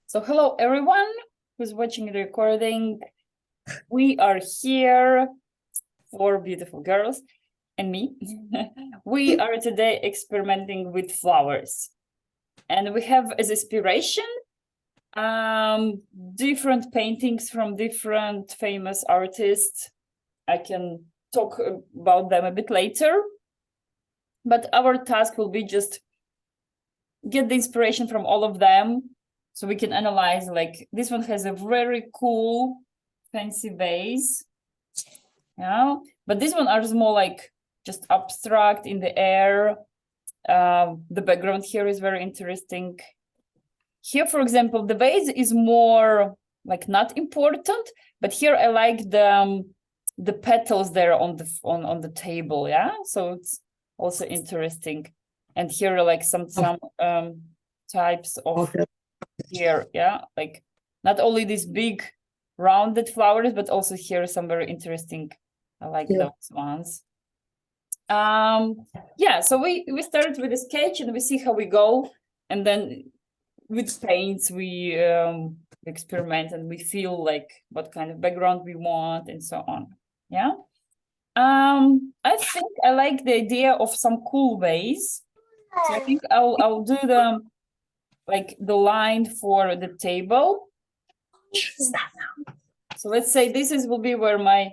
So hello everyone who's watching the recording. We are here, four beautiful girls and me. We are today experimenting with flowers. And we have as inspiration different paintings from different famous artists. I can talk about them a bit later. But our task will be just get the inspiration from all of them. So we can analyze, like, this one has a very cool, fancy vase. Yeah, but this one is more like just abstract in the air. The background here is very interesting. Here, for example, the vase is more like not important, but here I like the petals there on the table. Yeah, so it's also interesting. And here are like some types of here, yeah, like not only these big rounded flowers, but also here are some very interesting. I like those ones. Yeah, so we start with a sketch and we see how we go, and then with paints we experiment and we feel like what kind of background we want and so on. Yeah. I think I like the idea of some cool vase. So I think I'll do the line for the table. So let's say this will be where my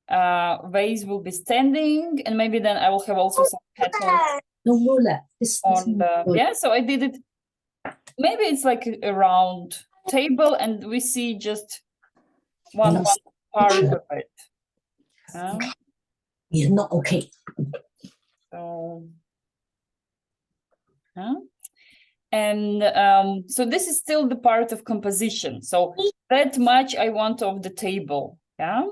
vase will be standing, and maybe then I will have also some petals on the, yeah, so I did it, maybe it's like a round table and we see just one part of it. It's not okay. So and so this is still the part of composition, so that much I want of the table. Yeah.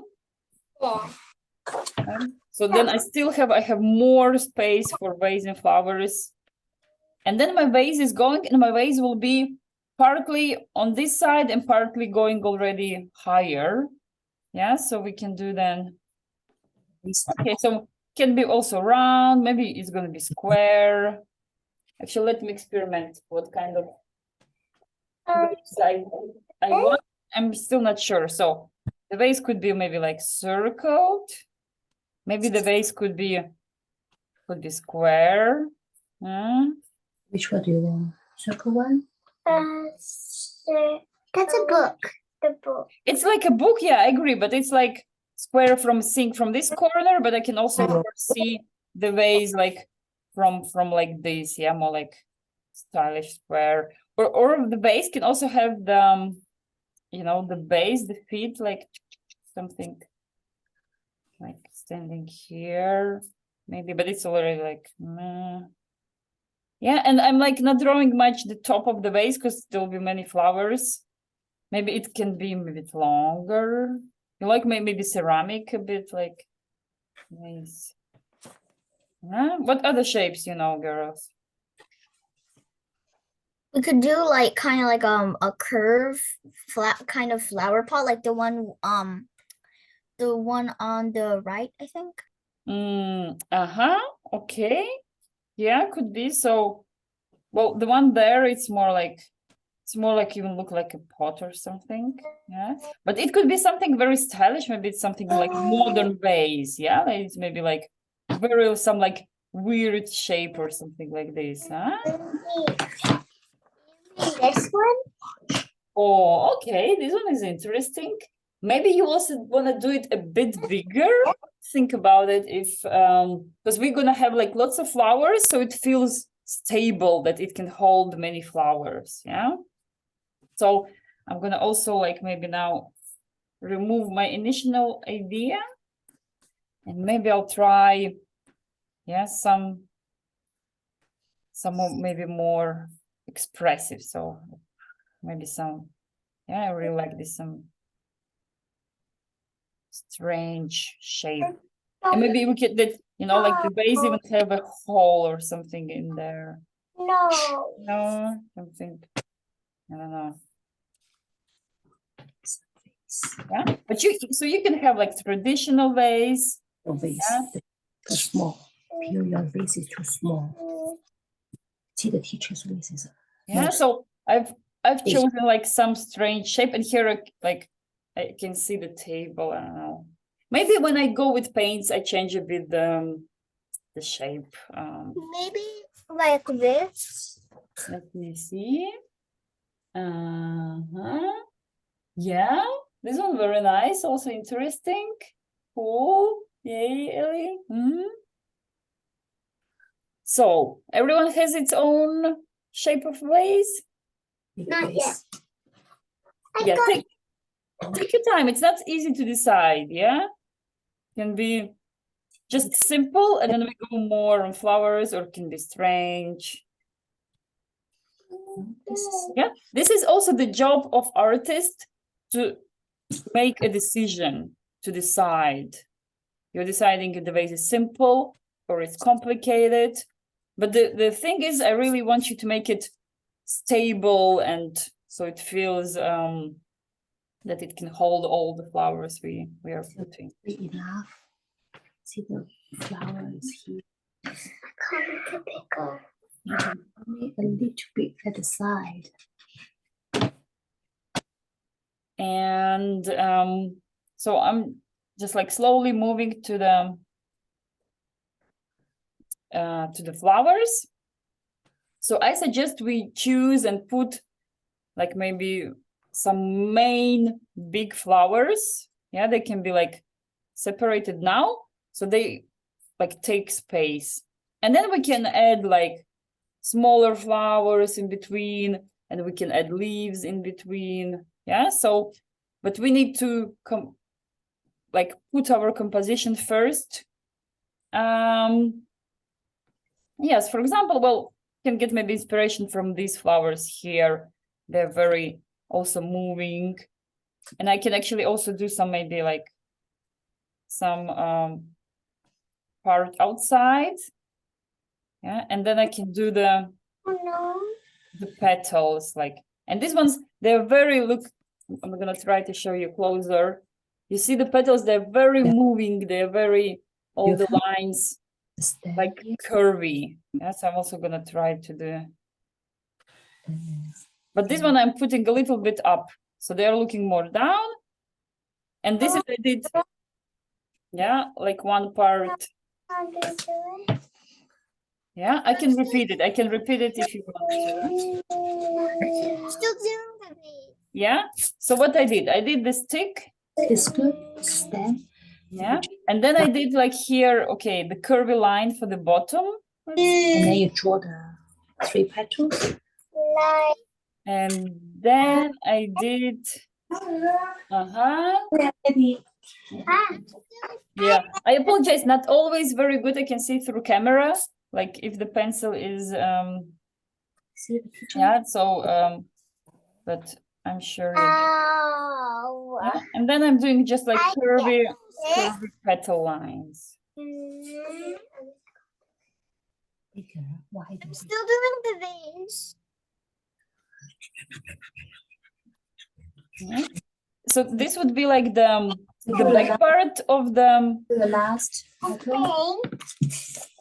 So then I have more space for vase and flowers, and then my vase is going, and my vase will be partly on this side and partly going already higher. Yeah, so we can do then. Okay, so can be also round, maybe it's going to be square. Actually, let me experiment what kind of vase I want. I'm still not sure. So the vase could be maybe like circled. Maybe the vase could be square. Which one do you want? Circle one? That's a book. The book. It's like a book, yeah, I agree, but it's like square from this corner, but I can also see the vase like from like this, yeah, more like stylish square. Or the vase can also have the the base, the feet, like something like standing here, maybe, but it's already like yeah, and I'm like not drawing much the top of the vase because there will be many flowers. Maybe it can be a bit longer. You like maybe ceramic a bit, like nice. What other shapes girls? We could do like kind of like a curve flat kind of flower pot, like the one on the right, I think. Okay. Yeah, could be. So well, the one there, it's more like even look like a pot or something. Yeah, but it could be something very stylish. Maybe it's something like modern vase. Yeah, like it's maybe like very some like weird shape or something like this. This one? Oh, okay. This one is interesting. Maybe you also want to do it a bit bigger. Think about it, if because we're gonna have like lots of flowers, so it feels stable that it can hold many flowers. Yeah. So I'm gonna also like maybe now remove my initial idea, and maybe I'll try, yeah, some more, maybe more expressive. So maybe some, yeah, I really like this some strange shape, and maybe we could that like the base even have a hole or something in there. No, something, I don't know. Yeah, but you can have like traditional vase. The vase too small. Your vase is too small. See the teacher's vases. Yeah, so I've I've chosen like some strange shape, and here like I can see the table. I don't know. Maybe when I go with paints, I change a bit the shape. Maybe like this. Let me see. Yeah, this one very nice. Also interesting. Cool. Yay, Ellie. So everyone has its own shape of vase. Not yet. Yeah, take your time. It's not easy to decide. Yeah, can be just simple, and then we go more on flowers, or it can be strange. Yeah, this is also the job of artist to make a decision, to decide. You're deciding if the vase is simple or it's complicated. But the thing is, I really want you to make it stable, and so it feels that it can hold all the flowers we are putting. Enough. See the flowers here. Only a little bit at the side. And so I'm just like slowly moving to the flowers. So I suggest we choose and put like maybe some main big flowers. Yeah, they can be like separated now, so they like take space. And then we can add like smaller flowers in between, and we can add leaves in between. Yeah, so but we need to like put our composition first. Yes, for example, well, you can get maybe inspiration from these flowers here. They're very also moving, and I can actually also do some maybe like some part outside. Yeah, and then I can do the petals, like, and these ones, they're very, look, I'm gonna try to show you closer. You see the petals, they're very moving, they're very, all the lines like curvy. Yes, I'm also gonna try to do, but this one I'm putting a little bit up, so they're looking more down. And this is I did, yeah, like one part. Yeah, I can repeat it. I can repeat it if you want to. Still doing the vase. Yeah. So what I did the stick. It's good. Stem. Yeah. And then I did like here, okay, the curvy line for the bottom. And then you draw the 3 petals. And then I did, yeah, I apologize, not always very good. I can see through camera, like if the pencil is, yeah, so, but I'm sure. Yeah. And then I'm doing just like curvy petal lines. I'm still doing the vase. Yeah. So this would be like the back part of the last petal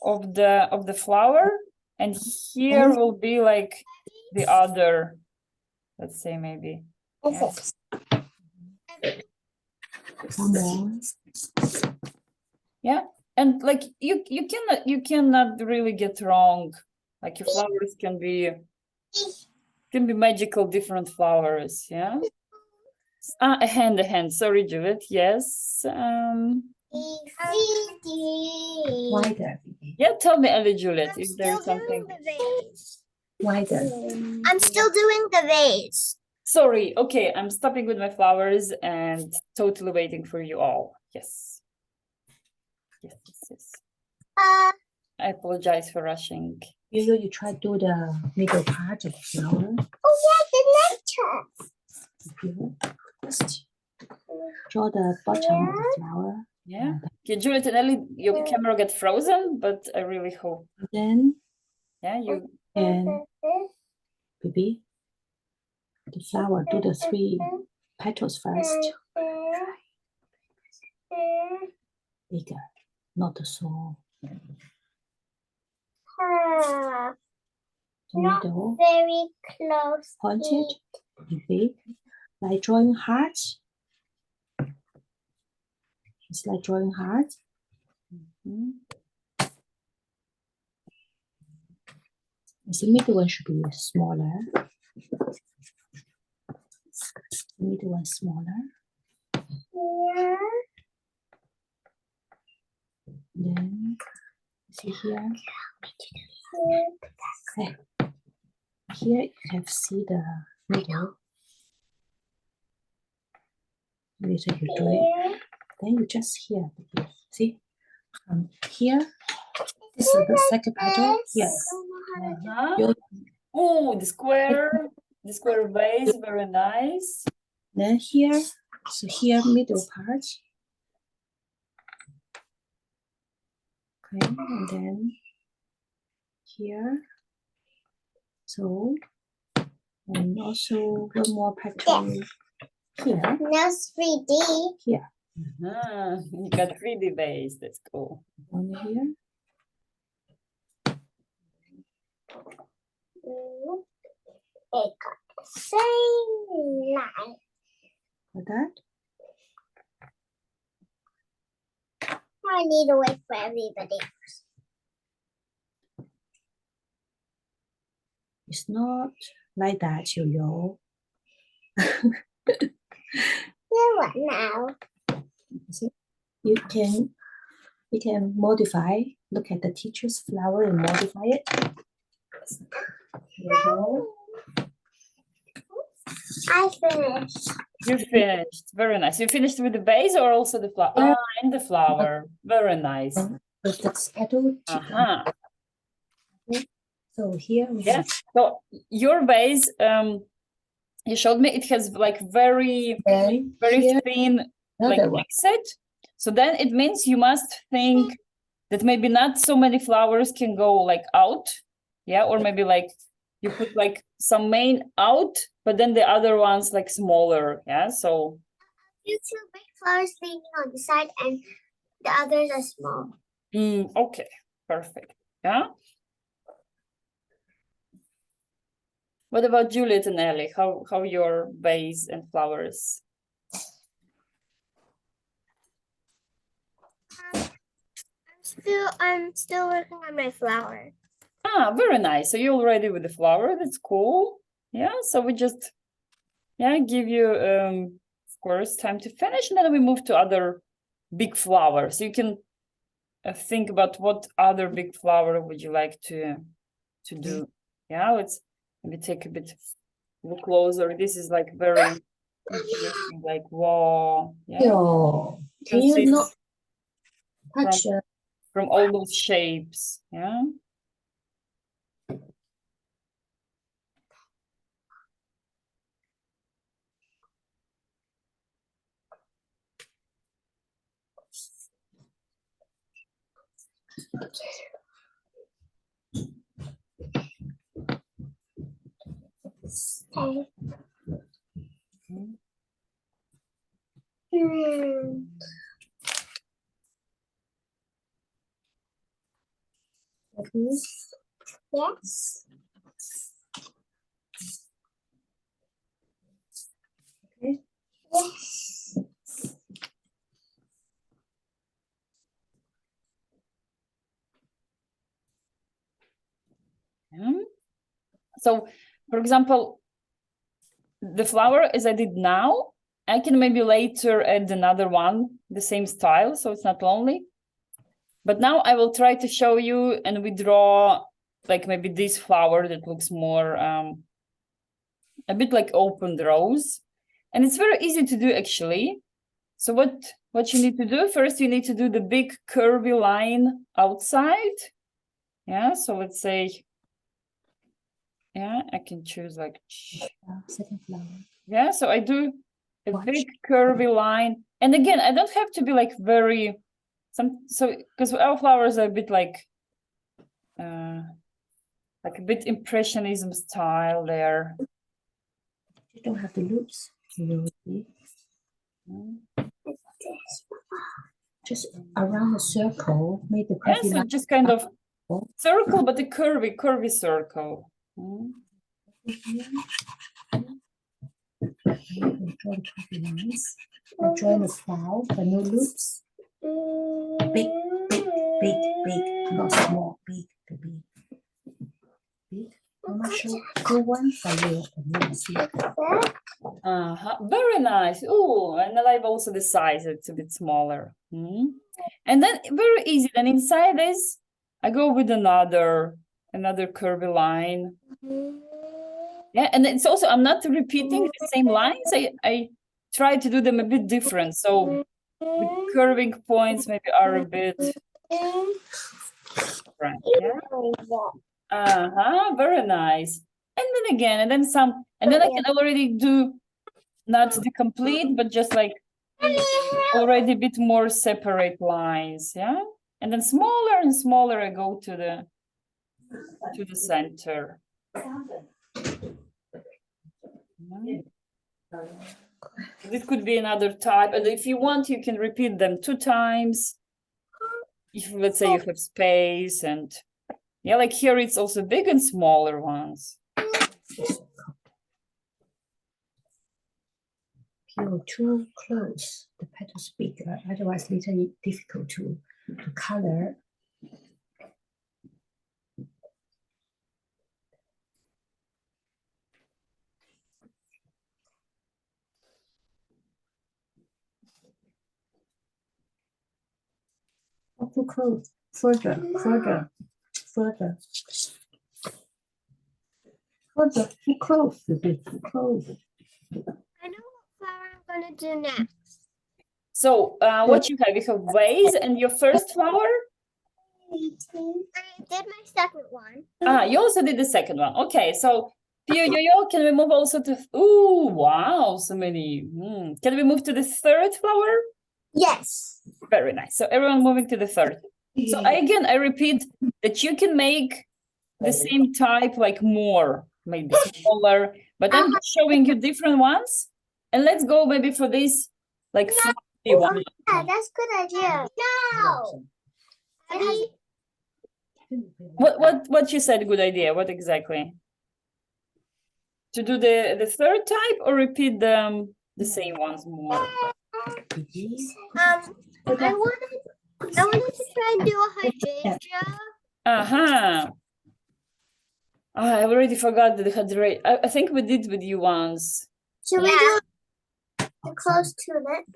of the flower, and here will be like the other, let's say maybe. Yeah. Yeah, and like you cannot really get wrong. Like your flowers can be magical, different flowers. Yeah. A hand. Sorry, Juliet. Yes. Wider. Yeah, tell me, Ellie, Juliet, if there's something. Wider. I'm still doing the vase. Sorry. Okay, I'm stopping with my flowers and totally waiting for you all. Yes. Yes. I apologize for rushing. You try to do the middle part of the flower. Oh yeah, the nectar. First, draw the bottom of the flower. Yeah. Okay, Juliet and Ellie, your camera got frozen, but I really hope. Then, yeah, you and baby, the flower, do the 3 petals first. Bigger, not so. the Not middle, very close. pointed, and big, like drawing hearts. It's like drawing hearts. Mhm. The middle one should be smaller. The middle one smaller. Here. Then see here. Okay. Here you can see the middle. Later you do it. Here. Then you just here. See? Here. This is the second petal. Yes. Uh-huh. You- Oh, the square vase, very nice. Then here. So here middle part. Okay, and then here. So, and also one more petal here. That's 3D. Here. Ah, you got 3D vase, that's cool. One here. It got the same line. Like that. I need to wait for everybody. It's not like that, you know. Then what now? See? You can modify. Look at the teacher's flower and modify it. You know. I finished. You finished, very nice. You finished with the base or also the flower? Yeah. Ah, and the flower, very nice. With the petal. Uh-huh. So here we Yeah. have So your base, you showed me it has like very here thin like another one. exit. So then it means you must think that maybe not so many flowers can go like out. Yeah, or maybe like you put like some main out, but then the other ones like smaller. Yeah, so You two big flowers leaning on the side and the others are small. okay, perfect. Yeah. What about Juliet and Ellie? How your vase and flowers? I'm still working on my flower. Ah, very nice. So you're already with the flower. That's cool. Yeah. So we just, give you, of course, time to finish, and then we move to other big flowers. So you can think about what other big flower would you like to do. Yeah. Let's maybe take a bit look closer. This is like very interesting. Like wow. Yeah. Yo, can you see not touch from all those shapes. Yeah. Okay. Yes. Okay. Yes. Yeah. So, for example, the flower as I did now, I can maybe later add another one, the same style, so it's not lonely. But now I will try to show you, and we draw like maybe this flower that looks more a bit like open rose. And it's very easy to do actually. So what you need to do, first you need to do the big curvy line outside. Yeah, so let's say, yeah, I can choose like, second flower? yeah, so I do a Watch. big curvy line. And again, I don't have to be like very, because our flowers are a bit like a bit impressionism style there. You don't have the loops. You see? Just around the circle, make the Yeah, curvy so line. just kind of circle, but a curvy circle. Mm. Draw the puffy lines. Join the flower, the no loops. Big, not small, big. How much good one for you? Very nice. Oh, and I like also the size, it's a bit smaller. And then very easy. Then inside this, I go with another curvy line. Yeah, and it's also, I'm not repeating the same lines. I try to do them a bit different. So the curving points maybe are a bit different. Yeah. Very nice. And then again, and then some, and then I can already do not the complete, but just like already a bit more separate lines. Yeah. And then smaller and smaller I go to the center. This could be another type, and if you want, you can repeat them 2 times. If let's say you have space, and yeah, like here it's also big and smaller ones. You're too close, the petals bigger, otherwise little difficult to color. Not too close, further, too close, a bit too close. I know what flower I'm gonna do next. So what you have vase and your first flower. I did my second one. You also did the second one. Okay, so Yo, can we move also to? Oh, wow, so many. Can we move to the third flower? Yes. Very nice. So everyone moving to the third. So I repeat that you can make the same type, like more, maybe smaller, but I'm just showing you different ones. And let's go maybe for this, like fluffy one. Yeah, that's a good idea. No. What you said, good idea? What exactly? To do the third type or repeat the same ones more? I wanted to try and do a hydrangea. I already forgot the hydrangea. I think we did with you once. Should we do it close to it?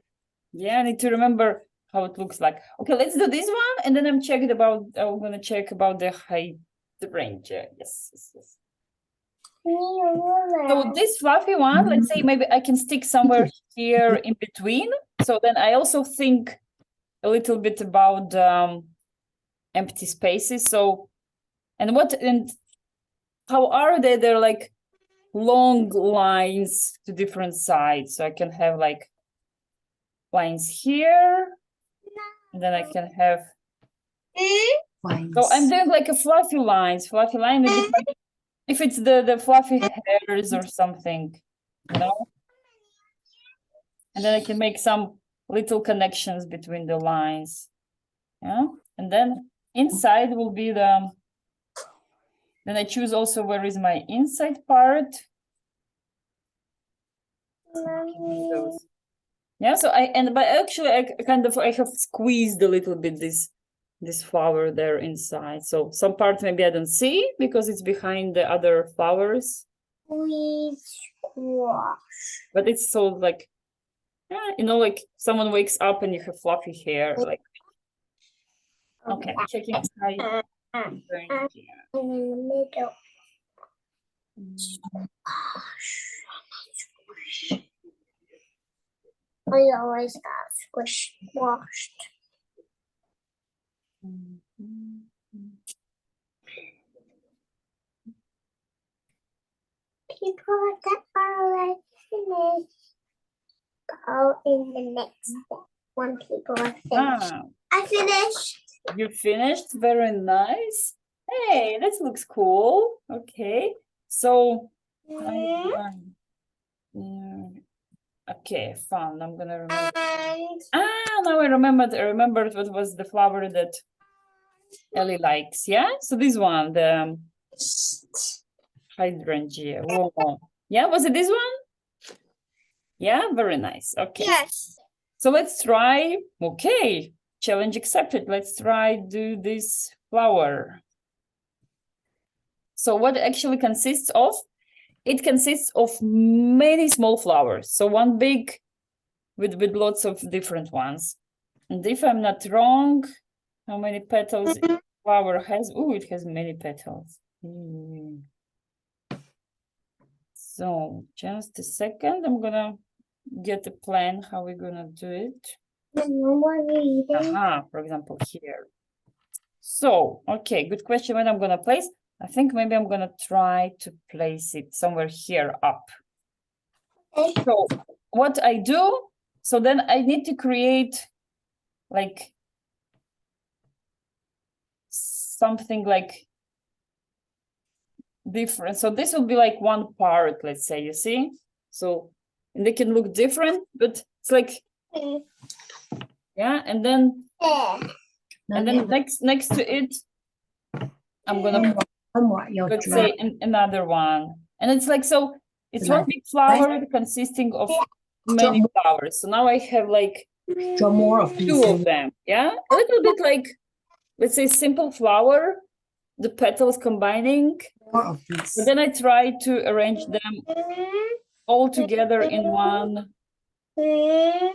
Yeah, I need to remember how it looks like. Okay, let's do this one, and then I'm gonna check about the hydrangea. Yes. So this fluffy one, let's say maybe I can stick somewhere here in between. So then I also think a little bit about empty spaces. So, and how are they? They're like long lines to different sides. So I can have like lines here, and then I can have. So I'm doing like a fluffy line, maybe like, if it's the fluffy hairs or something, you know. And then I can make some little connections between the lines. Yeah. And then inside will be then I choose also where is my inside part. Yeah, so I have squeezed a little bit this flower there inside. So some part maybe I don't see because it's behind the other flowers. But it's so like, like someone wakes up and you have fluffy hair. Like, okay, checking inside. In the middle. I always got squished. People that are already finished go in the next step when people are finished. I finished. You finished? Very nice. Hey, this looks cool. Okay, so okay, fun. I'm gonna remember. Now I remembered what was the flower that Ellie likes. Yeah, so this one, the hydrangea. Whoa. Yeah, was it this one? Yeah, very nice. Okay. Yes. So let's try. Okay, challenge accepted. Let's try do this flower. So what it actually consists of? It consists of many small flowers. So one big with lots of different ones. And if I'm not wrong, how many petals each flower has? Oh, it has many petals. So just a second, I'm gonna get a plan how we're gonna do it. For example, here. So, okay, good question. When I'm gonna place, I think maybe I'm gonna try to place it somewhere here up. Okay. So what I do, so then I need to create like something like different. So this will be like one part, let's say, you see? So, and they can look different, but it's like, yeah, and then next to it, I'm gonna let's say another one, and it's like, so it's one big flower consisting of many flowers. So now I have like Draw more of these. 2 of them. Yeah, a little bit like, let's say, simple flower, the petals combining, More of these. but then I try to arrange them all together in one. And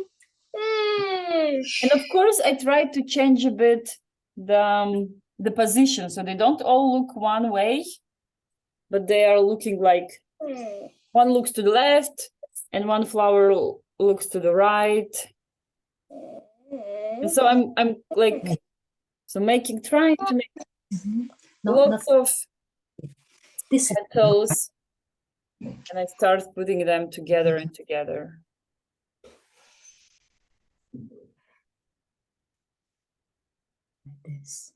of course, I try to change a bit the position, so they don't all look one way, but they are looking like one looks to the left and one flower looks to the right. And so I'm like, so trying to make lots of petals, and I start putting them together and together. This.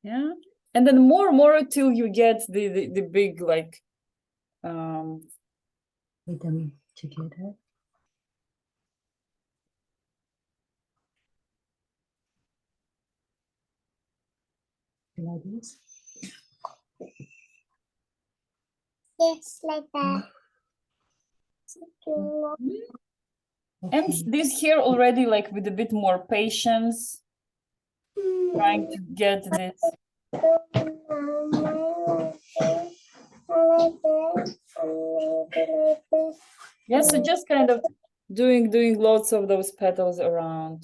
Yeah, and then more till you get the big like Put them together. Like this. Yes, like that. and this here already like with a bit more patience, trying to get this. Yeah, so just kind of doing lots of those petals around.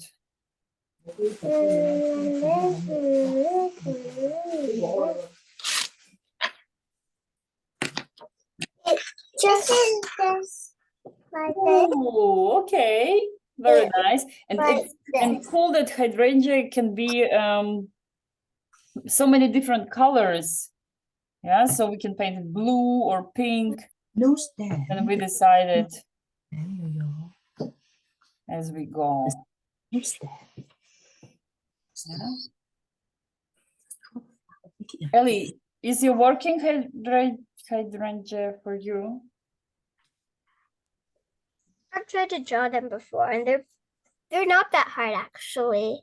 Just in this, like this, Oh, okay, very nice. And like and this. cool that hydrangea can be so many different colors. Yeah, so we can paint it blue or pink, No stand. and we decided Stand your as we go. no stand. Yeah. Ellie, is your working hydrangea for you? I've tried to draw them before, and they're not that hard actually.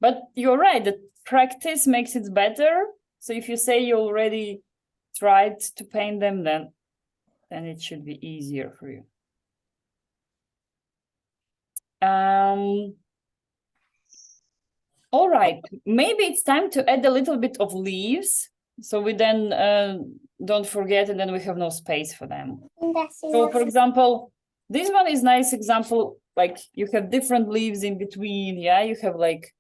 But you're right, the practice makes it better. So if you say you already tried to paint them, then it should be easier for you. All right, maybe it's time to add a little bit of leaves, so we then don't forget, and then we have no space for them. So for example, this one is nice example, like you have different leaves in between. Yeah, you have like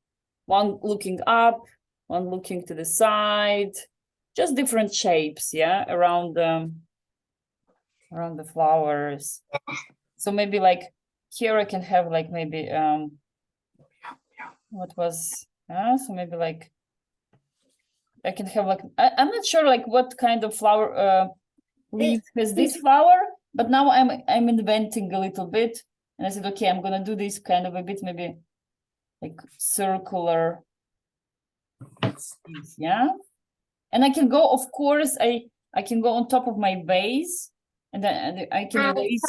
one looking up, one looking to the side, just different shapes, yeah, around the flowers. So maybe like here I can have like maybe what was so maybe like I can have like I'm not sure like what kind of flower leaf has this flower, but now I'm inventing a little bit, and I said, okay, I'm gonna do this kind of a bit maybe like circular, yeah. And I can go, of course, I can go on top of my vase, and then I can erase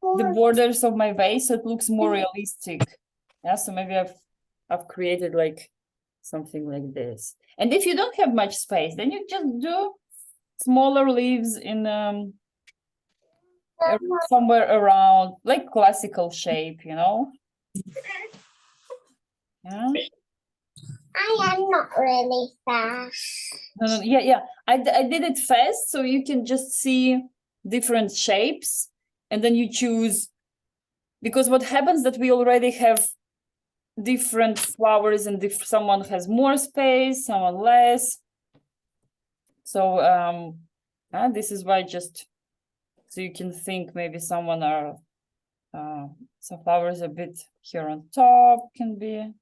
the borders of my vase so it looks more realistic. Yeah, so maybe I've created like something like this. And if you don't have much space, then you just do smaller leaves in somewhere around, like classical shape, you know. Yeah. I am not really fast. No, yeah. I did it fast, so you can just see different shapes, and then you choose. Because what happens that we already have different flowers, and if someone has more space, someone less. So this is why, just so you can think, maybe someone are some flowers a bit here on top can be.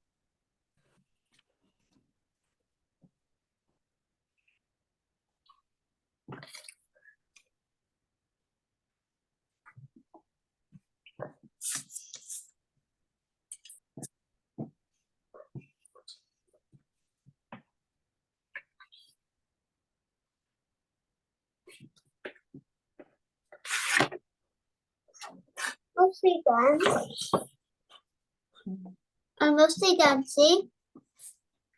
Mostly done. I'm mostly done, see?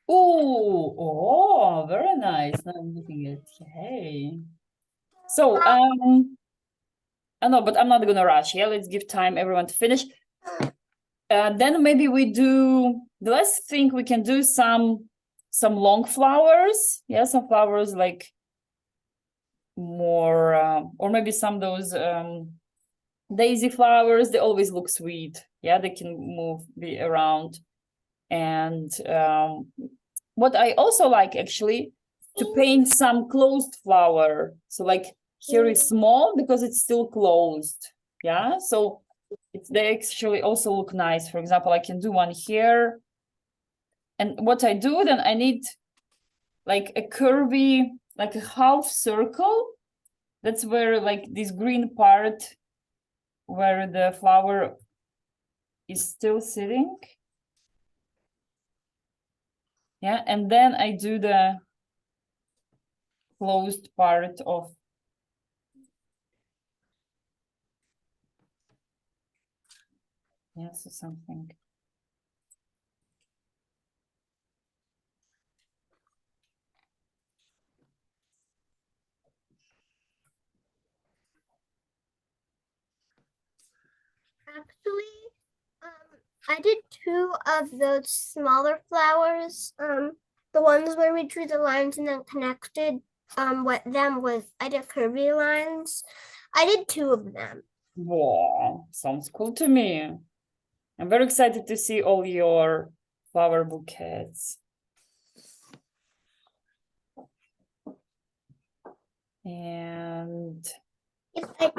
Oh, very nice. Now I'm looking at, hey. So, I know, but I'm not gonna rush. Yeah, let's give time everyone to finish. Then maybe we do, let's think we can do some long flowers. Yeah, some flowers like more, or maybe some those daisy flowers. They always look sweet. Yeah, they can be around. And what I also like, actually, to paint some closed flower. So like here is small because it's still closed. Yeah, so they actually also look nice. For example, I can do one here. And what I do, then I need like a curvy, like a half circle. That's where like this green part where the flower is still sitting. Yeah, and then I do the closed part of. Yeah, so something. Actually, I did 2 of those smaller flowers. The ones where we drew the lines and then connected them with, I did curvy lines. I did 2 of them. Wow, sounds cool to me. I'm very excited to see all your flower bouquets. And If I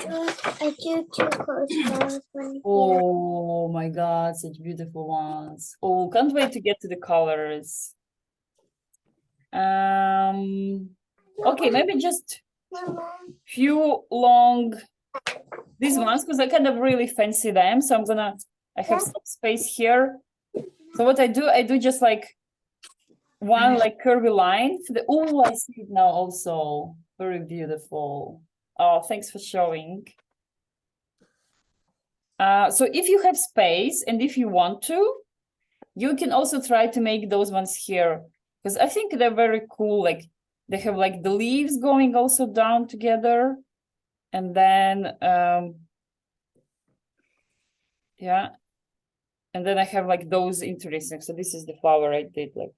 do 2 close flowers. oh my God, such beautiful ones. Oh, can't wait to get to the colors. Okay, maybe just few long these ones, because I kind of really fancy them. So I have some space here. So what I do just like one like curvy line. Oh, I see it now also. Very beautiful. Oh, thanks for showing. So if you have space and if you want to, you can also try to make those ones here, because I think they're very cool. Like they have like the leaves going also down together, and then yeah, and then I have like those interesting. So this is the flower I did, like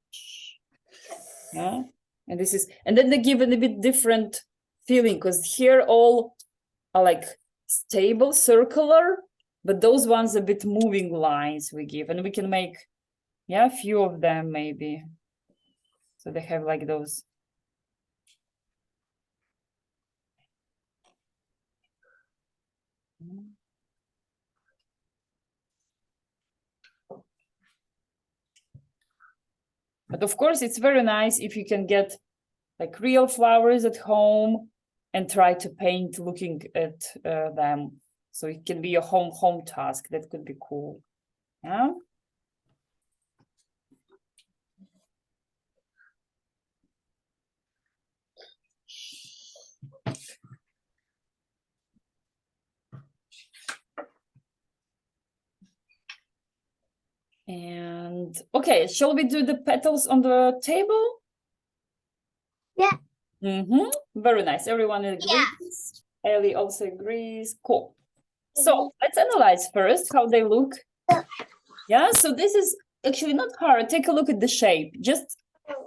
yeah, and this is, and then they give it a bit different feeling, because here all are like stable, circular, but those ones a bit moving lines we give, and we can make a few of them maybe. So they have like those. But of course, it's very nice if you can get like real flowers at home and try to paint looking at them. So it can be a home task. That could be cool. Yeah. And Okay, shall we do the petals on the table? Yeah. Very nice. Everyone agrees. Yeah. Ellie also agrees. Cool. So let's analyze first how they look. Yeah, so this is actually not hard. Take a look at the shape. Just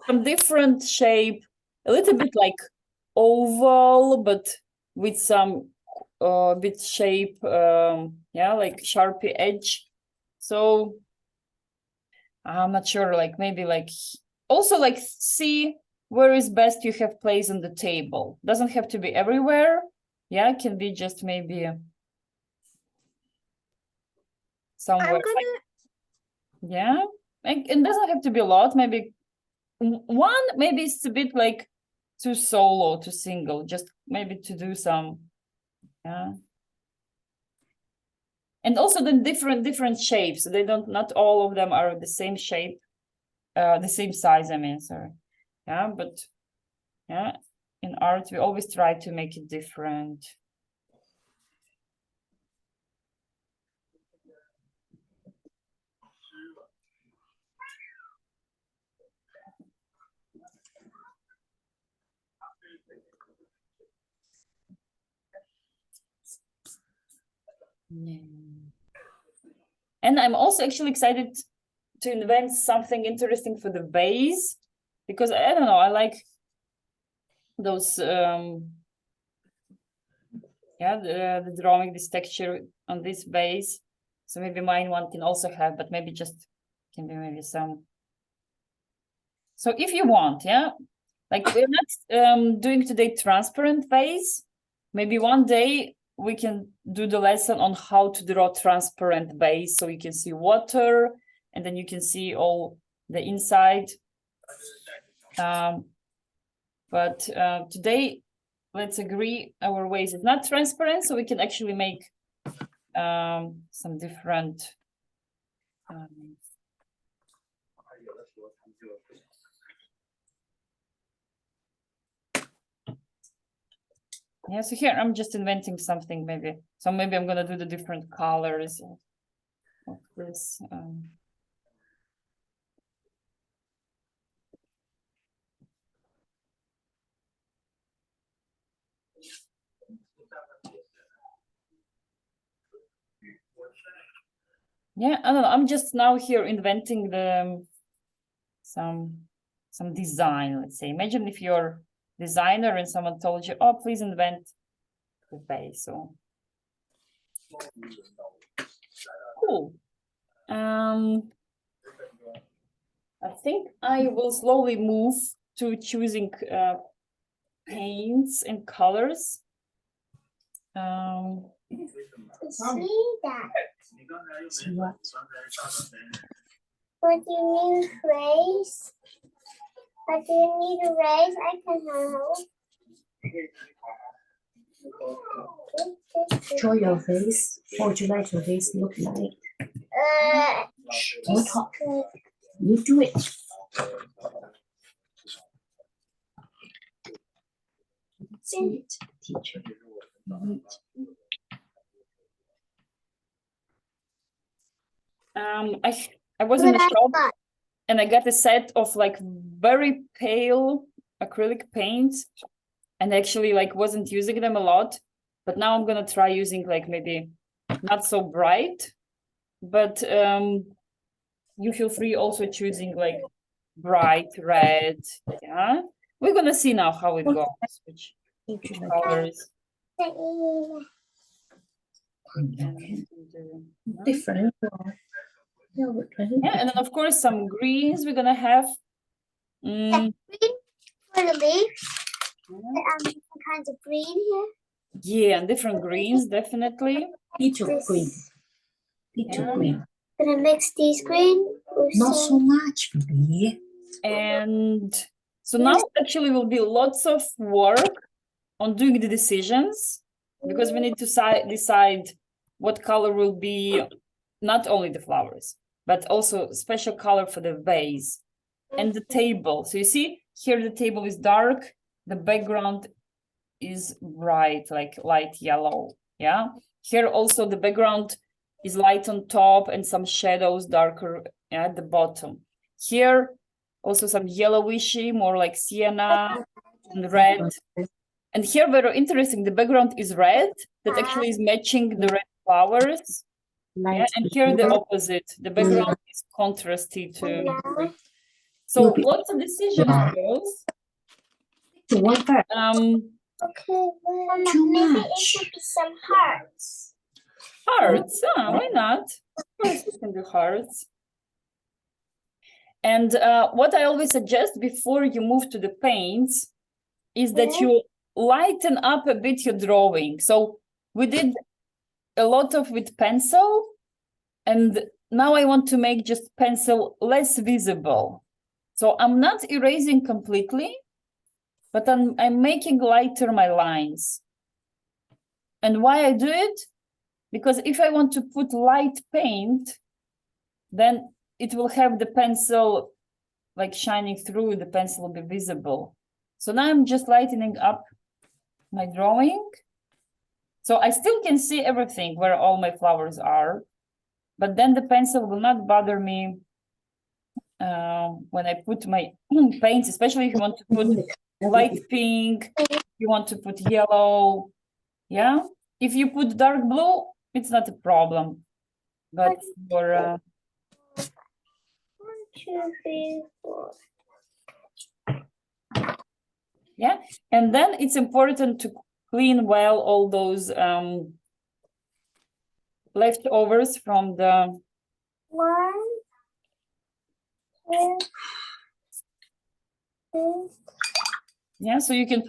some different shape, a little bit like oval, but with some bit shape, yeah, like Sharpie edge. So I'm not sure, like maybe like also like see where is best you have place on the table. Doesn't have to be everywhere. Yeah, it can be just maybe somewhere. I'm gonna. Yeah, and it doesn't have to be a lot. Maybe one, maybe it's a bit like too solo, too single. Just maybe to do some, yeah. And also the different shapes. They don't. Not all of them are the same shape, the same size. I mean, sorry. Yeah, but yeah, in art we always try to make it different. And I'm also actually excited to invent something interesting for the vase, because I don't know, I like those yeah, the drawing, this texture on this vase. So maybe mine one can also have, but maybe just can be maybe some. So if you want, yeah, like we're not doing today transparent vase. Maybe one day we can do the lesson on how to draw transparent vase, so you can see water and then you can see all the inside. But today, let's agree our vase is not transparent, so we can actually make some different. Yeah, so here I'm just inventing something maybe. So maybe I'm gonna do the different colors of this. Yeah, I don't know. I'm just now here inventing the some design. Let's say, imagine if you're a designer and someone told you, "Oh, please invent the vase." So cool. I think I will slowly move to choosing paints and colors. See that. See what? What do you need raise? What do you need a raise? I can help. Draw your face. What would you like your face to look like? Don't talk. You do it. See it, teacher. I was in a shop and I got a set of like very pale acrylic paints, and actually like wasn't using them a lot, but now I'm gonna try using like maybe not so bright, but you feel free also choosing like bright red. Yeah, we're gonna see now how it goes. Which colors? Different. Yeah, and then of course some greens we're gonna have. Green for the leaves. Different kinds of green here. Yeah, and different greens, definitely. Peach green. Peach green. Gonna mix these green. Not so much, baby. And so now actually will be lots of work on doing the decisions, because we need to decide what color will be not only the flowers, but also special color for the vase and the table. So you see here the table is dark, the background is bright, like light yellow. Yeah, here also the background is light on top and some shadows darker yeah, at the bottom. Here, also some yellowishy, more like sienna and red. And here, very interesting, the background is red. That actually is matching the red flowers. Yeah, and here the opposite. The background is contrasty to green. So lots of decisions, girls. Water. Okay, well, Too maybe much. it should be some hearts. Hearts, why not? Of course, we can do hearts. And what I always suggest before you move to the paints is that you lighten up a bit your drawing. So we did a lot of with pencil, and now I want to make just pencil less visible. So I'm not erasing completely, but I'm making lighter my lines. And why I do it? Because if I want to put light paint, then it will have the pencil like shining through, the pencil will be visible. So now I'm just lightening up my drawing. So I still can see everything where all my flowers are, but then the pencil will not bother me when I put my paints, especially if you want to put light pink, you want to put yellow. Yeah, if you put dark blue, it's not a problem. But for 1, 2, 3, 4. yeah, and then it's important to clean well all those leftovers from the 1, 2, 3, yeah, so you can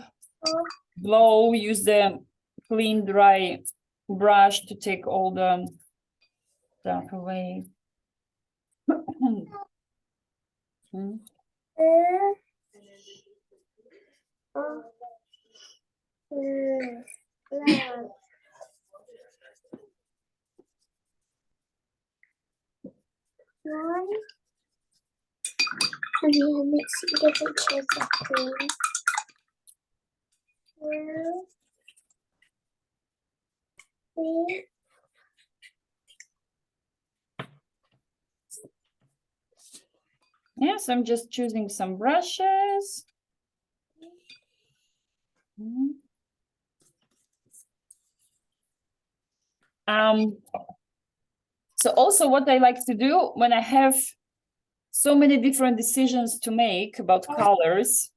4. blow, use the clean dry brush to take all the stuff away. Hmm. And you mix different shades of green. 2, 3. Yes, I'm just choosing some brushes. Mhm. So also what I like to do when I have so many different decisions to make about colors.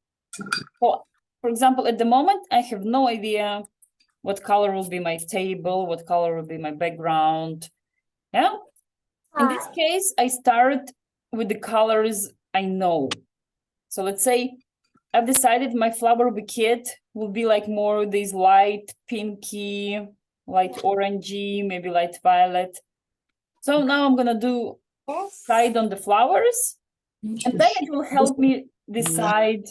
Well, for example, at the moment, I have no idea what color will be my table, what color will be my background. Yeah. In this case, I start with the colors I know. So let's say I've decided my flower bouquet will be like more these light pinky, light orangey, maybe light violet. So now I'm gonna do decide on the flowers, and then it will help me decide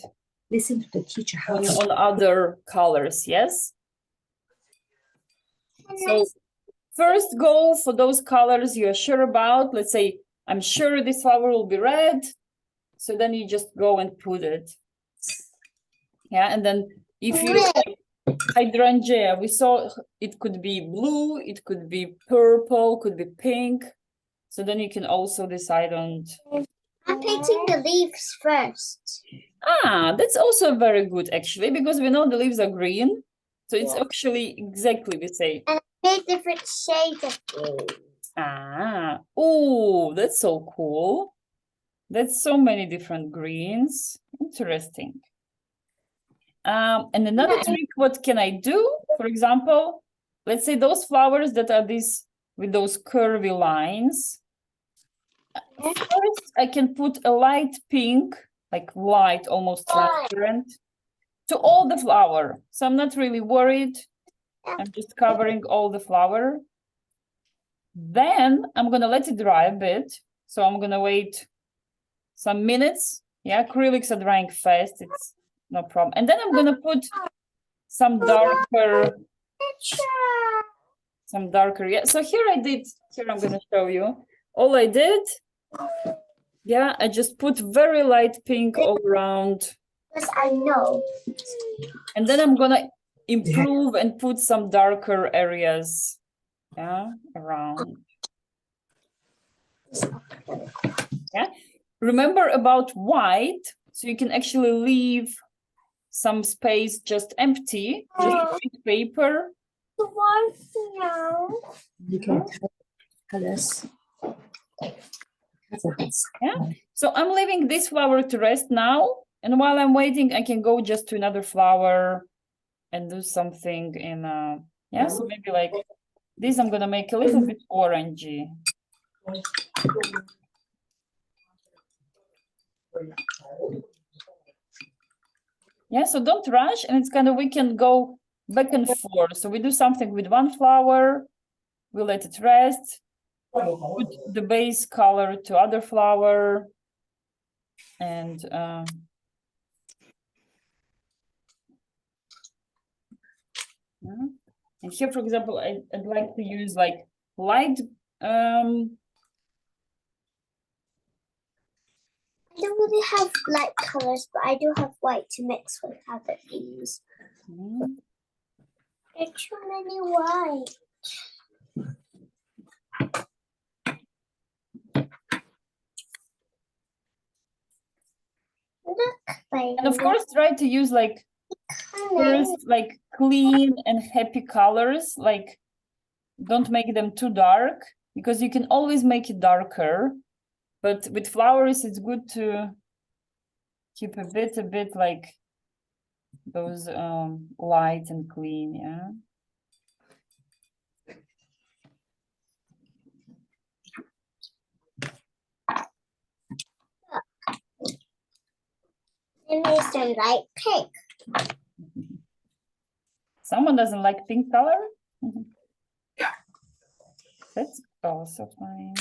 Listen to the teacher. How on other colors. Yes. So first go for those colors you're sure about. Let's say I'm sure this flower will be red. So then you just go and put it. Yeah, and then if you hydrangea, we saw it could be blue, it could be purple, could be pink. So then you can also decide on. I'm painting the leaves first. That's also very good actually, because we know the leaves are green. So it's Yeah. actually exactly the same. And I made different shades of green. Oh, that's so cool. That's so many different greens. Interesting. And another trick, what can I do? For example, let's say those flowers that are these with those curvy lines. First, I can put a light pink, like light, almost transparent, to all the flower. So I'm not really worried. I'm just covering all the flower. Then I'm gonna let it dry a bit. So I'm gonna wait some minutes. Yeah, acrylics are drying fast. It's no problem. And then I'm gonna put some darker, yeah. So here I'm gonna show you. All I did, yeah, I just put very light pink all around. Yes, I know. And then I'm gonna improve and put some darker areas, yeah, around. Yeah. Remember about white, so you can actually leave some space just empty, just Oh. white paper. The one now. You can type colors. Yeah. So I'm leaving this flower to rest now. And while I'm waiting, I can go just to another flower and do something in yeah, so maybe like this I'm gonna make a little bit orangey. Yeah, so don't rush, and it's kind of, we can go back and forth. So we do something with one flower, we let it rest, put the base color to other flower, and yeah. And here, for example, I'd like to use like light I don't really have light colors, but I do have white to mix with other things. There's too many white. Look, and of course try to use like first like clean and happy colors, like don't make them too dark, because you can always make it darker, but with flowers it's good to keep a bit like those light and clean. Yeah. And there's some light pink. Someone doesn't like pink color? That's also fine.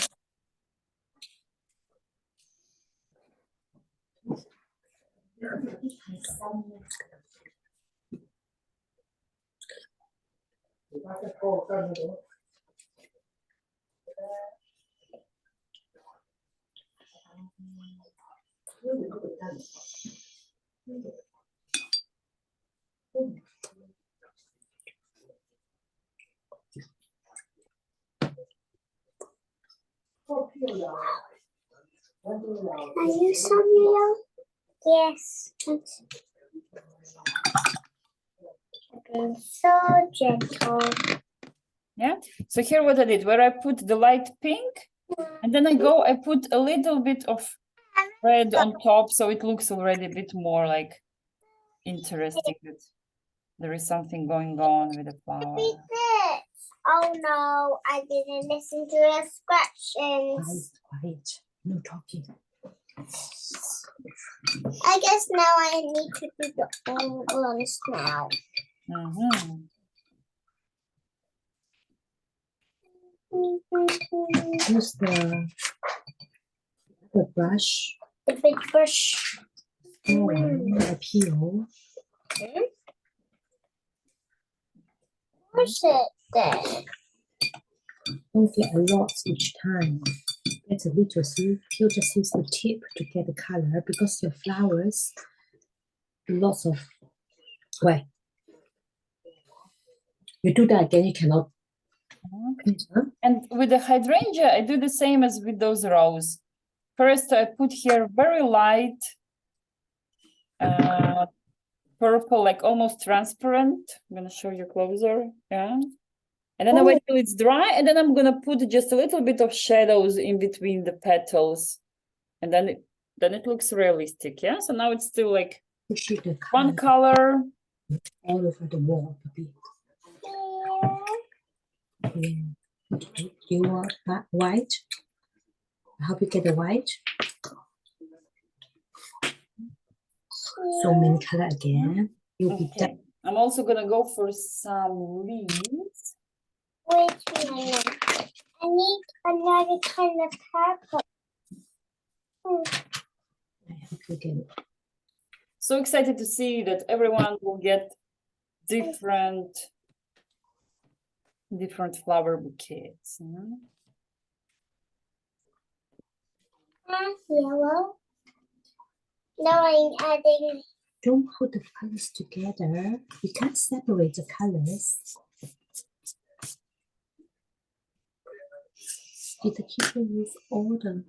Are you some yellow? Yes. Being so gentle. Yeah. So here what I did, where I put the light pink, and then I put a little bit of red on top, so it looks already a bit more like interesting. That there is something going on with the flower. Read this. Oh no, I didn't listen to the instructions. Quiet, no talking. I guess now I need to do the ones now. Use the brush. The big brush. Appeal. Where's it then? Don't get a lot each time. Get a little, so you just use the tip to get the color, because your flowers, lots of, well, you do that again, you cannot. And with the hydrangea, I do the same as with those roses. First, I put here very light purple, like almost transparent. I'm gonna show you closer. Yeah. And then I wait till it's dry, and then I'm gonna put just a little bit of shadows in between the petals, and then it looks realistic. Yeah. So now it's still like one color all over the wall a bit. Yeah. Do you want that white? I hope you get the white. So many color again. You'll be done. I'm also gonna go for some leaves. Wait a minute. I need another kind of purple. I hope you get it. So excited to see that everyone will get different flower bouquets. Yellow. Now I'm adding. Don't put the colors together. You can't separate the colors. Did the teacher use all the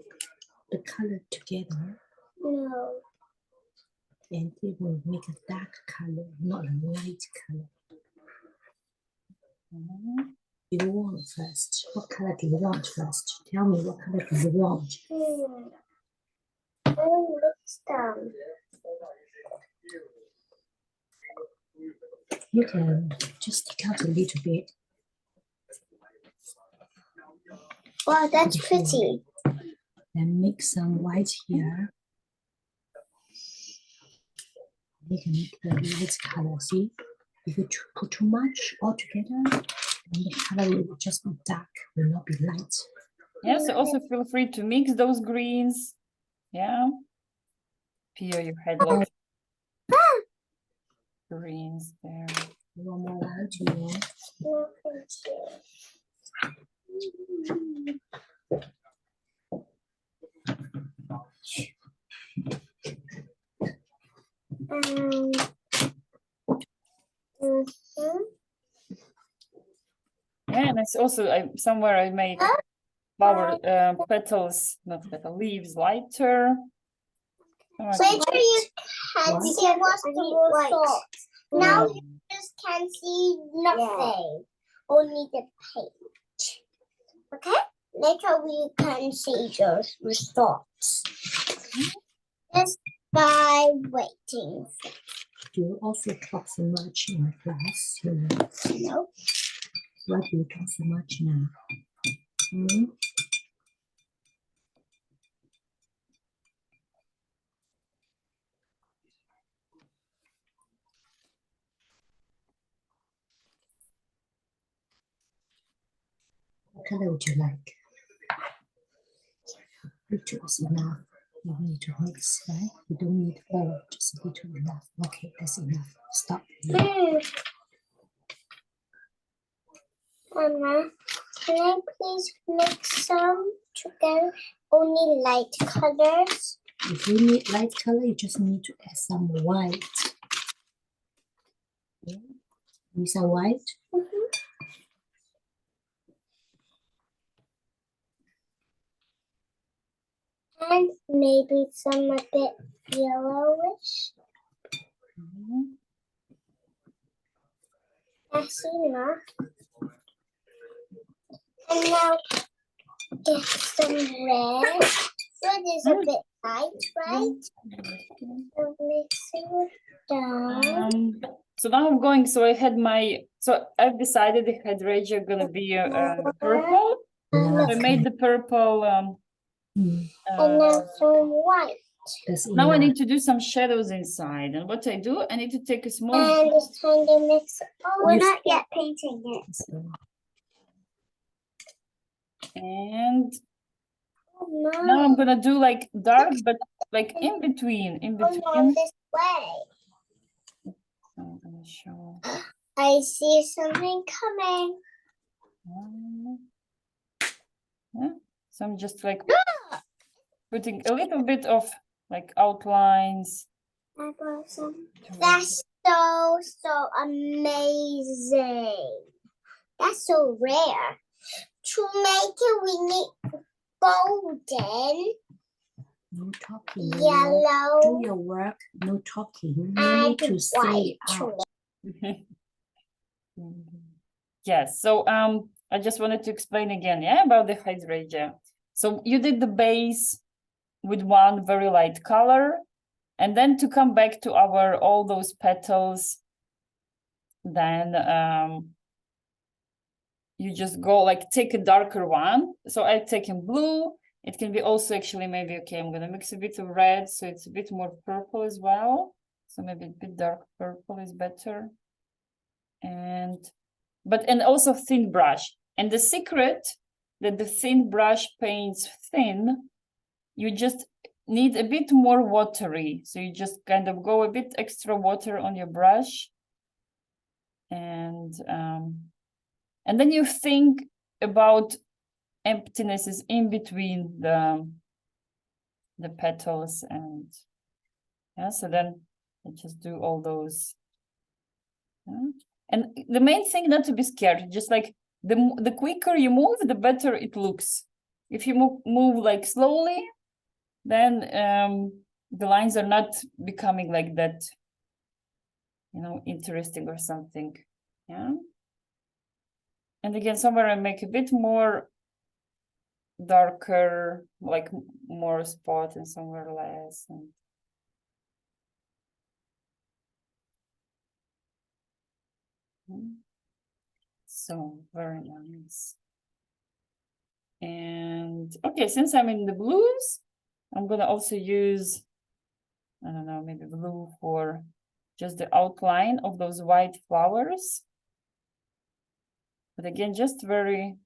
the color together, No. and it will make a dark color, not a light color. Mhm. You want first. What color do you want first? Tell me what color do you want? Oh, mix them. You can just take out a little bit. Wow, that's pretty. Then mix some white here. You can make the light color. See, if you put too much all together, then the color will just be dark, will not be light. Yeah, so also feel free to mix those greens. Yeah. Pia, you had lots of greens there. You want more light? You want? No, thank you. Mhm. Yeah, and it's also somewhere I made flower petals, not petal leaves, lighter. Oh, I Later can- you can White? see what's the result. Now you just can see nothing. Only the page. Okay? Later we can see your results. Just by waiting. Do you also talk so much in class? You know? No. Why do you talk so much now? Hmm? What color would you like? Little is enough. You need to mix, right? You don't need all, just a little enough. Okay, that's enough. Stop. Mama, can I please mix some together? Only light colors. If you need light color, you just need to add some white. Okay. Need some white? And maybe some a bit yellowish. Mhm. That's enough. And now get some red. Red is a bit light, right? So mix it down. So now I'm going, so I had so I've decided the head rage are gonna be purple. So I made the purple. Mm, And now some white. that's Now I enough. need to do some shadows inside. And what I do, I need to take a small, And it's time to mix it. Oh, we're Yes. not yet painting it. So, and Oh, now I'm no. gonna do like dark, but like in between. Oh, no, this way. I'm gonna show. I see something coming. Yeah. So I'm just like putting a little bit of like outlines. I brought some. to That's so amazing. That's so rare. To make it, we need golden, no talking. yellow, Do your work. No talking. No need and to say white. out. Yes, so I just wanted to explain again, yeah, about the hydrangea. So you did the base with one very light color, and then to come back to our all those petals, then you just go like take a darker one. So I've taken blue. It can be also actually maybe, okay, I'm gonna mix a bit of red, so it's a bit more purple as well. So maybe a bit dark purple is better. And also thin brush. And the secret that the thin brush paints thin, you just need a bit more watery. So you just kind of go a bit extra water on your brush. And then you think about emptinesses in between the petals, and yeah, so then I just do all those. Yeah. And the main thing, not to be scared, just like the quicker you move, the better it looks. If you move like slowly, then the lines are not becoming like that, you know, interesting or something. Yeah. And again, somewhere I make a bit more darker, like more spot, and somewhere less. And so very nice. And okay, since I'm in the blues, I'm gonna also use, I don't know, maybe blue for just the outline of those white flowers. But again, just very,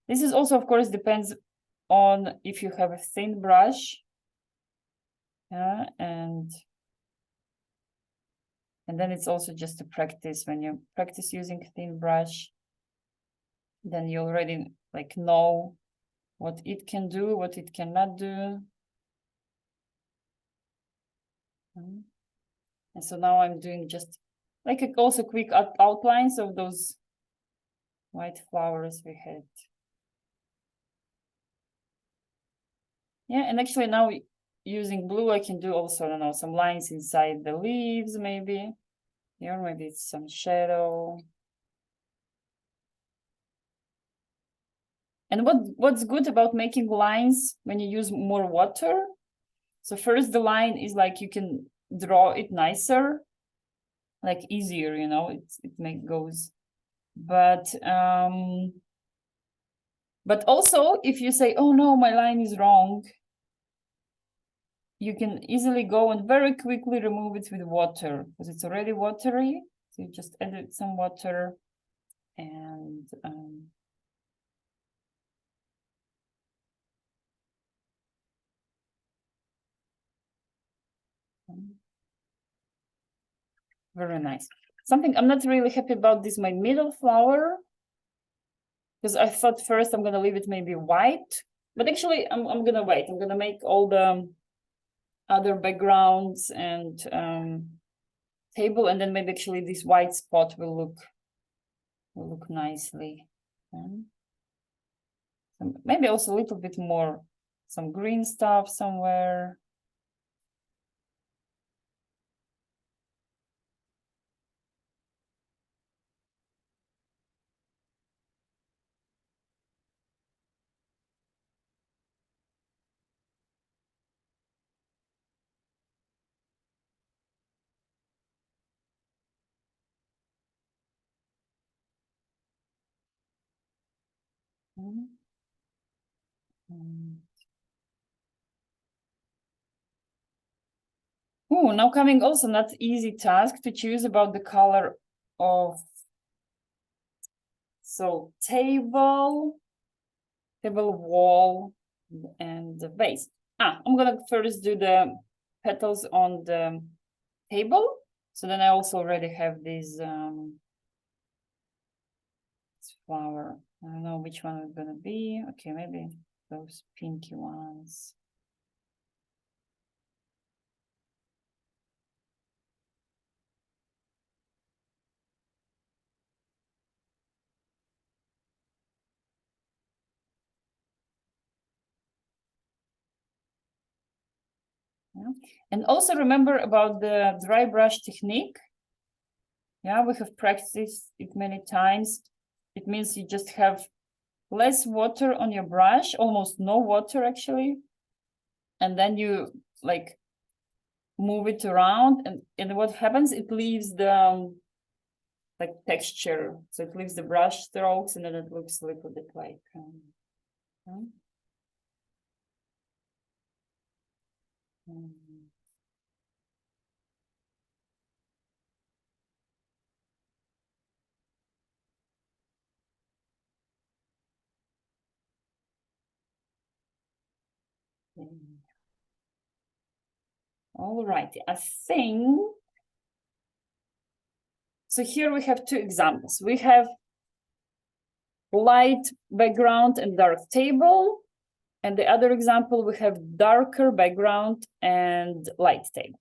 this is also, of course, depends on if you have a thin brush. Yeah, and then it's also just a practice. When you practice using a thin brush, then you already like know what it can do, what it cannot do. And so now I'm doing just like also quick outlines of those white flowers we had. Yeah, and actually now using blue, I can do also, I don't know, some lines inside the leaves, maybe. Yeah, or maybe it's some shadow. And what's good about making lines when you use more water? So first the line is like you can draw it nicer, like easier, you know, it goes. But also if you say, oh no, my line is wrong, you can easily go and very quickly remove it with water because it's already watery. So you just add some water and very nice. Something I'm not really happy about this, my middle flower, because I thought first I'm gonna leave it maybe white, but actually I'm gonna wait. I'm gonna make all the other backgrounds and table, and then maybe actually this white spot will look nicely. Maybe also a little bit more, some green stuff somewhere. Oh, now coming also not easy task to choose about the color of, so table, wall, and the vase. I'm gonna first do the petals on the table. So then I also already have this flower. I don't know which one it's gonna be. Okay, maybe those pinky ones. Yeah. And also remember about the dry brush technique. Yeah, we have practiced it many times. It means you just have less water on your brush, almost no water actually. And then you like move it around, and what happens, it leaves the like texture. So it leaves the brush strokes, and then it looks a little bit like all right, I think. So here we have two examples. We have light background and dark table. And the other example, we have darker background and light table.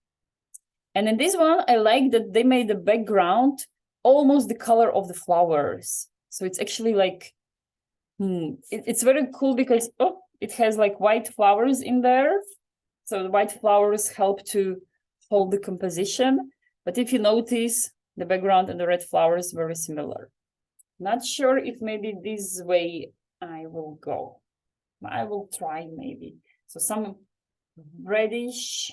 And in this one, I like that they made the background almost the color of the flowers. So it's actually like, it's very cool because, oh, it has like white flowers in there. So the white flowers help to hold the composition. But if you notice, the background and the red flowers very similar. Not sure if maybe this way I will go. I will try maybe. So some reddish,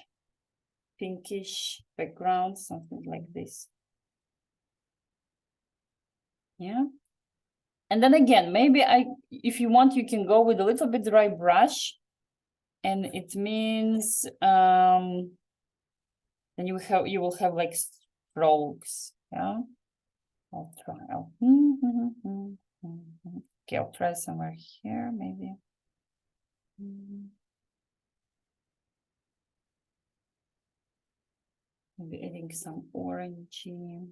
pinkish background, something like this. Yeah. And then again, maybe if you want, you can go with a little bit dry brush. And it means then you will have like strokes. Yeah. I'll try. Okay, I'll try somewhere here, maybe. Maybe adding some orangey.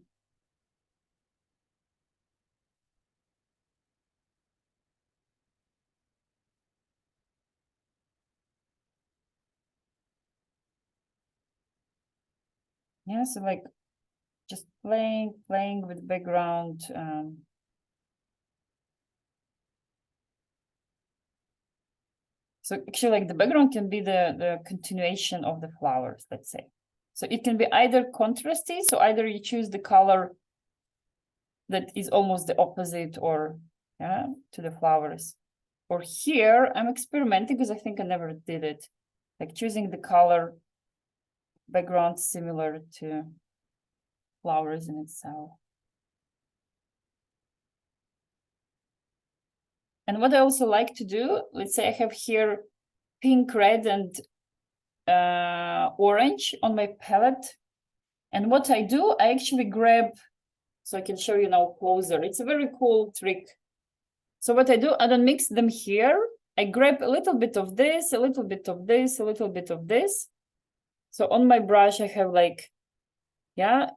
Yeah, so like just playing with background. So actually, like the background can be the continuation of the flowers, let's say. So it can be either contrasty, so either you choose the color that is almost the opposite or yeah, to the flowers. Or here, I'm experimenting because I think I never did it. Like choosing the color background similar to flowers in itself. And what I also like to do, let's say I have here pink, red, and orange on my palette. And what I do, I actually grab, so I can show you now closer. It's a very cool trick. So what I do, I don't mix them here. I grab a little bit of this, a little bit of this, a little bit of this. So on my brush, I have like, yeah,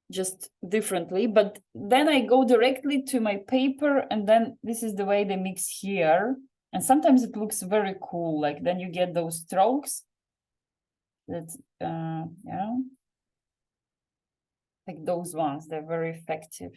just differently. But then I go directly to my paper, and then this is the way they mix here. And sometimes it looks very cool. Like then you get those strokes. That yeah, like those ones. They're very effective.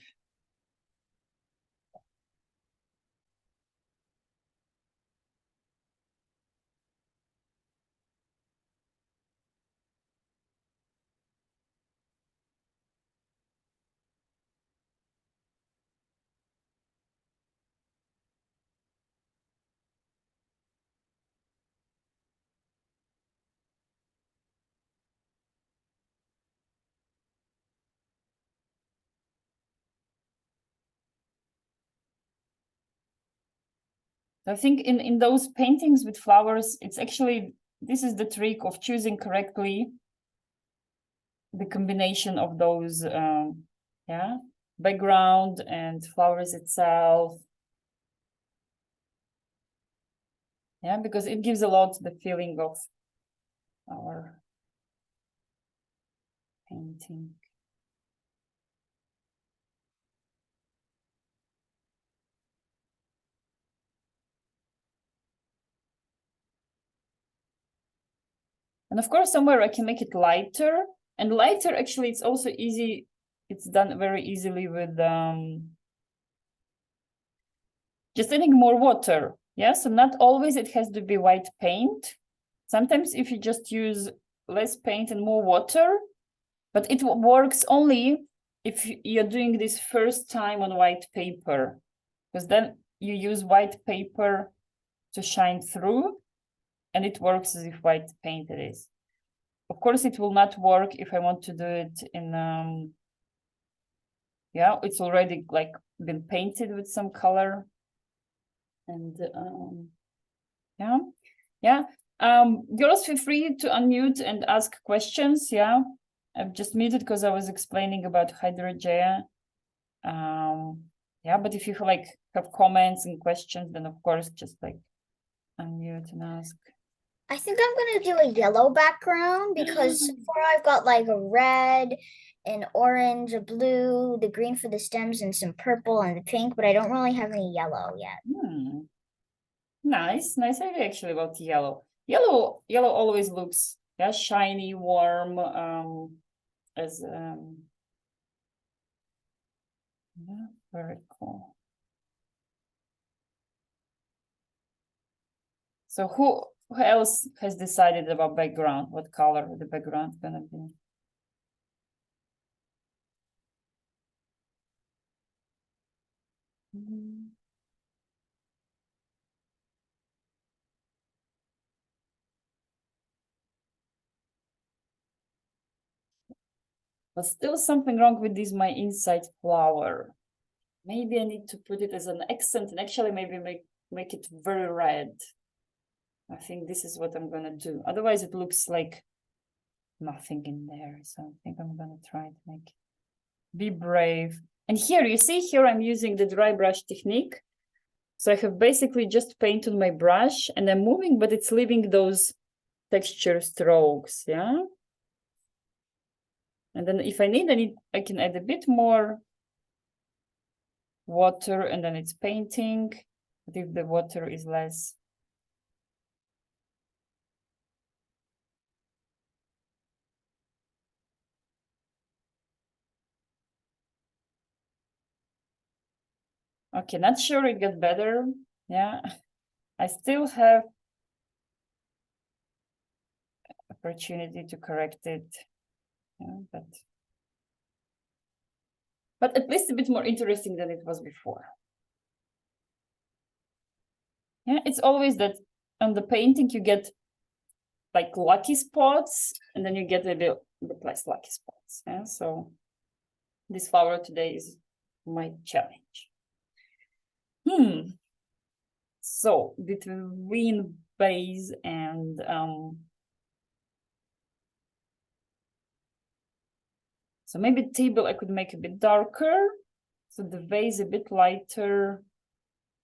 I think in those paintings with flowers, it's actually, this is the trick of choosing correctly the combination of those, yeah, background and flowers itself. Yeah, because it gives a lot the feeling of our painting. And of course, somewhere I can make it lighter. And lighter, actually, it's also easy. It's done very easily with just adding more water. Yeah, so not always it has to be white paint. Sometimes if you just use less paint and more water, but it works only if you're doing this first time on white paper, because then you use white paper to shine through, and it works as if white paint it is. Of course, it will not work if I want to do it in, yeah, it's already like been painted with some color. And yeah. Girls, feel free to unmute and ask questions. Yeah, I've just muted because I was explaining about Hydrangea. Yeah, but if you like have comments and questions, then of course just like unmute and ask. I think I'm gonna do a yellow background because so far I've got like a red, an orange, a blue, the green for the stems, and some purple and the pink, but I don't really have any yellow yet. Nice idea actually about yellow. Yellow always looks, yeah, shiny, warm, as yeah, very cool. So who else has decided about background? What color the background gonna be? But still something wrong with this my inside flower. Maybe I need to put it as an accent and actually maybe make it very red. I think this is what I'm gonna do. Otherwise it looks like nothing in there. So I think I'm gonna try to make be brave. And here you see here I'm using the dry brush technique. So I have basically just paint on my brush and I'm moving, but it's leaving those texture strokes, yeah. And then if I need, I can add a bit more water and then it's painting. But if the water is less. Okay, not sure it got better. Yeah, I still have opportunity to correct it. Yeah, but at least a bit more interesting than it was before. Yeah, it's always that on the painting you get like lucky spots and then you get a bit less lucky spots. Yeah, so this flower today is my challenge. So between base and so maybe table I could make a bit darker, so the vase a bit lighter,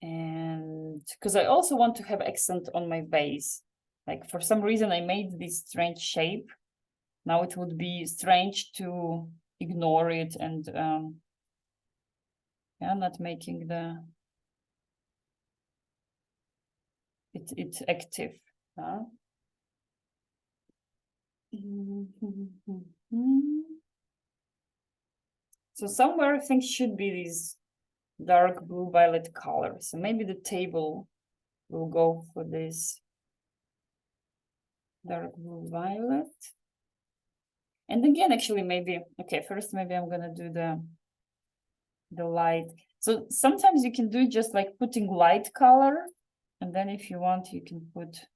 and because I also want to have accent on my vase. Like for some reason I made this strange shape. Now it would be strange to ignore it and yeah, not making the it's active. Huh? So somewhere things should be these dark blue violet colors. So maybe the table will go for this dark blue violet. And again, actually, maybe, okay, first maybe I'm gonna do the light. So sometimes you can do just like putting light color, and then if you want, you can put.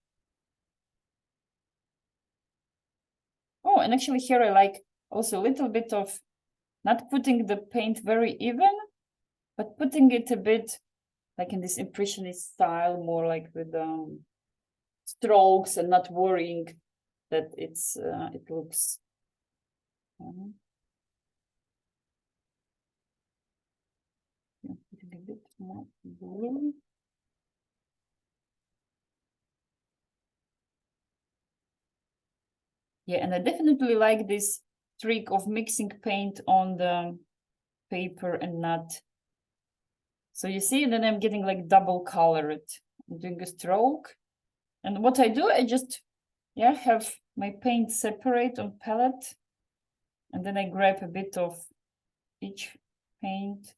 Oh, and actually here I like also a little bit of not putting the paint very even, but putting it a bit like in this impressionist style, more like with strokes and not worrying that it looks. Putting a bit more blue. Yeah, and I definitely like this trick of mixing paint on the paper and not. So you see, then I'm getting like double colored. I'm doing a stroke. And what I do, I just, yeah, have my paint separate on palette. And then I grab a bit of each paint.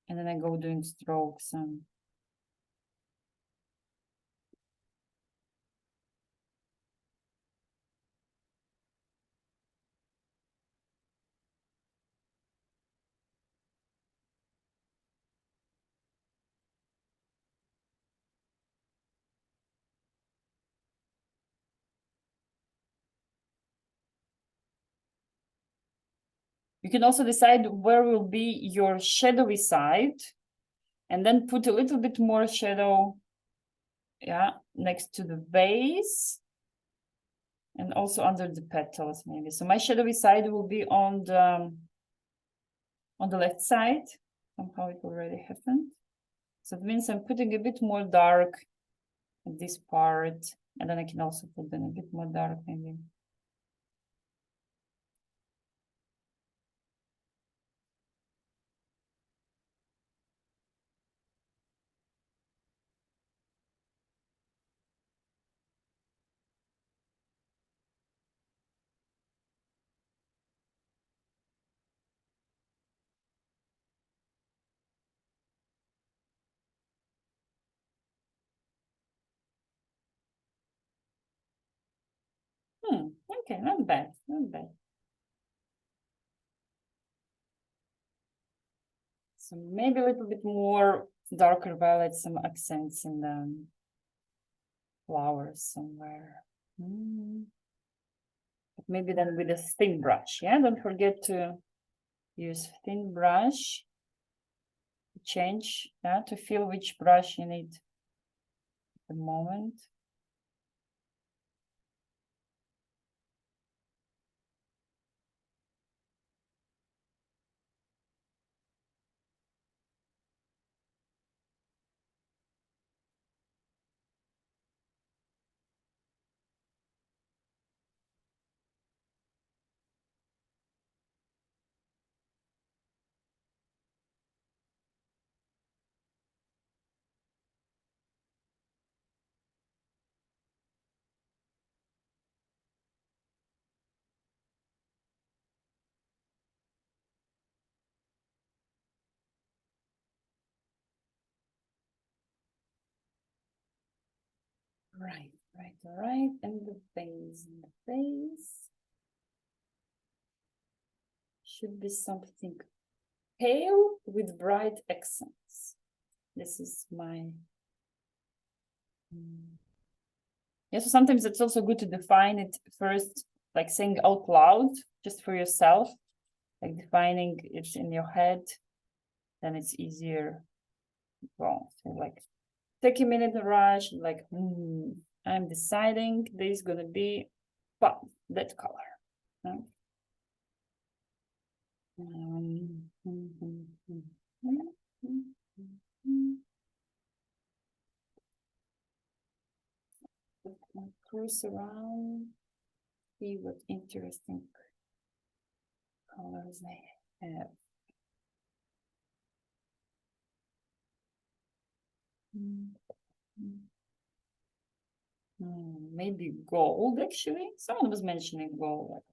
And then I go doing strokes and. You can also decide where will be your shadowy side and then put a little bit more shadow, yeah, next to the vase and also under the petals maybe. So my shadowy side will be on the left side. Somehow it already happened. So it means I'm putting a bit more dark at this part, and then I can also put in a bit more dark maybe. Okay, not bad, not bad. So maybe a little bit more darker violet, some accents in the flowers somewhere. But maybe then with a thin brush, yeah? Don't forget to use thin brush to change, yeah, to feel which brush you need at the moment. Right, right. And the base should be something pale with bright accents. This is my. Yeah, so sometimes it's also good to define it first, like saying out loud, just for yourself, like defining it in your head, then it's easier. Well, so like take a minute to rush, like, I'm deciding this is gonna be that color. Yeah. Cruise around, see what interesting colors I have. Maybe gold, actually. Someone was mentioning gold.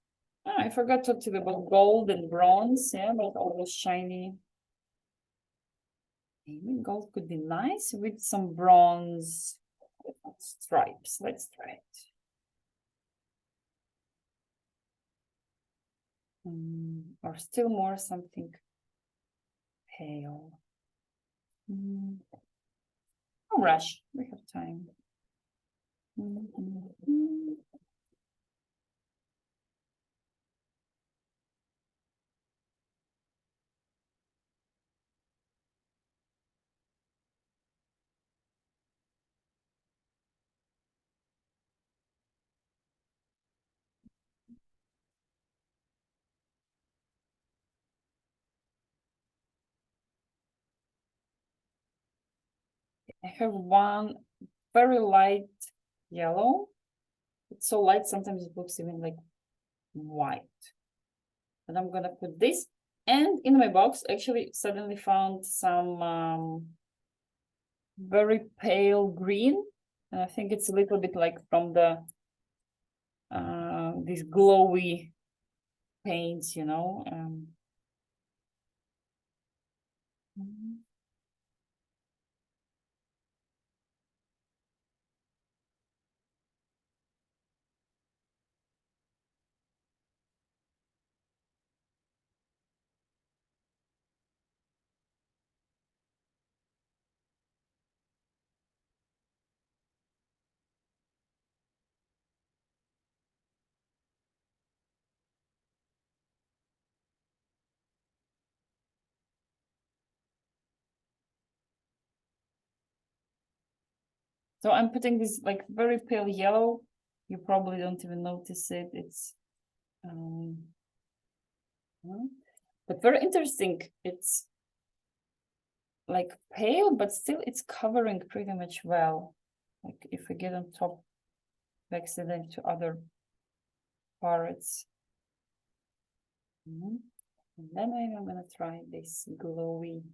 I forgot to talk to you about gold and bronze, yeah, but all those shiny. Maybe gold could be nice with some bronze stripes. Let's try it. Or still more something pale. No rush, we have time. I have one very light yellow. It's so light, sometimes it looks even like white. And I'm gonna put this. And in my box, actually, suddenly found some very pale green. And I think it's a little bit like from the these glowy paints, you know. So I'm putting this like very pale yellow. You probably don't even notice it. It's but very interesting. It's like pale, but still it's covering pretty much well. Like if we get on top, accident to other parts. And then I'm gonna try this glowy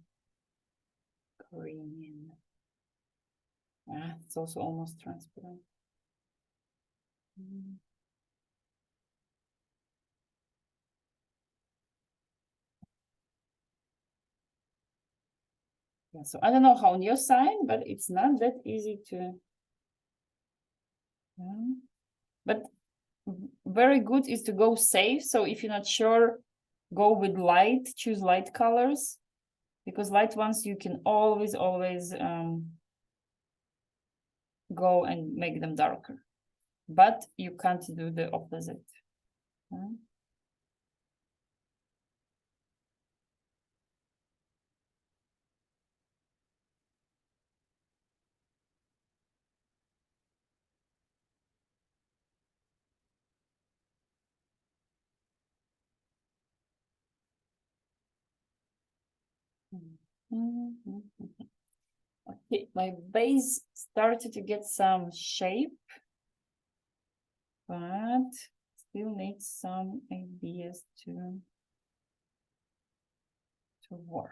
green. It's also almost transparent. Yeah, so I don't know how on your side, but it's not that easy to. But very good is to go safe. So if you're not sure, go with light, choose light colors, because light ones you can always go and make them darker, but you can't do the opposite. Okay, my base started to get some shape, but still needs some ideas to work.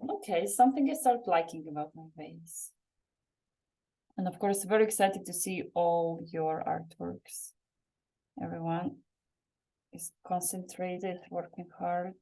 Okay, something I start liking about my vase. And of course, very excited to see all your artworks. Everyone is concentrated, working hard.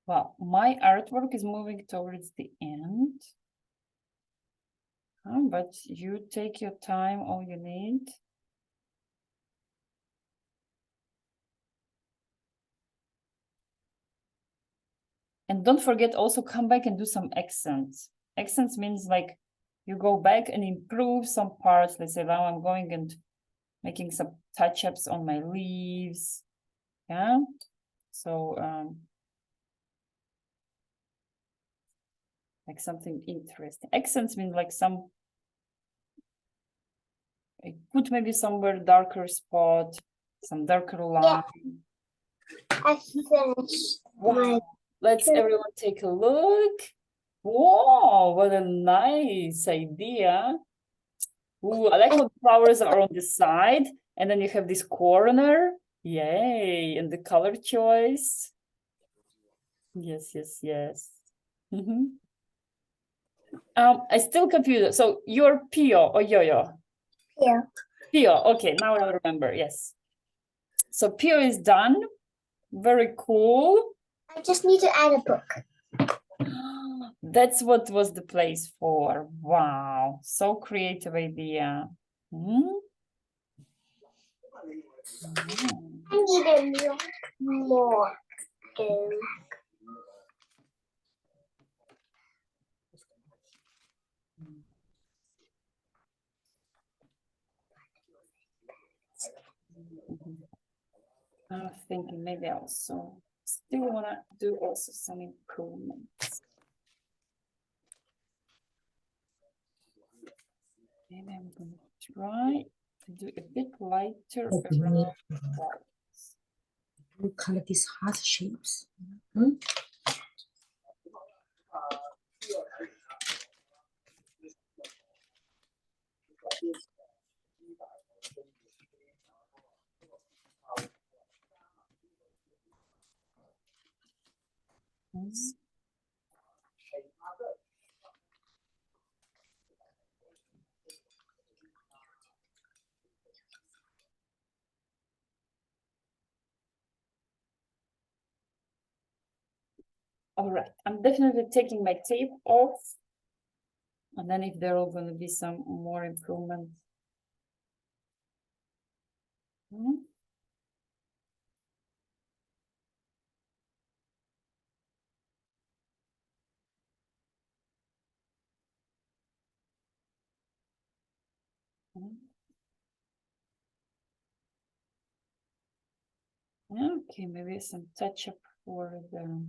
Well, my artwork is moving towards the end. But you take your time, all you need. And don't forget, also come back and do some accents. Accents means like you go back and improve some parts. Let's say now I'm going and making some touch-ups on my leaves. Yeah. So like something interesting. Accents mean like some, I put maybe somewhere darker spot, some darker line. I finished. Wow. Let's everyone take a look. Whoa, what a nice idea. Ooh, I like how the flowers are on the side, and then you have this corner. Yay, and the color choice. Yes, yes, yes. I still confused. So you're Pio or Yo-Yo? Pio. Pio, okay, now I remember, yes. So Pio is done. Very cool. I just need to add a book. That's what was the place for. Wow, so creative idea. Hmm? I need a lot more. I was thinking maybe I also still wanna do also some improvements. Maybe I'm gonna try to do a bit lighter. Okay, you need clouds. to color these heart shapes. Hmm? All right, I'm definitely taking my tape off. And then if there are going to be some more improvements. Hmm? Okay, maybe some touch up for the.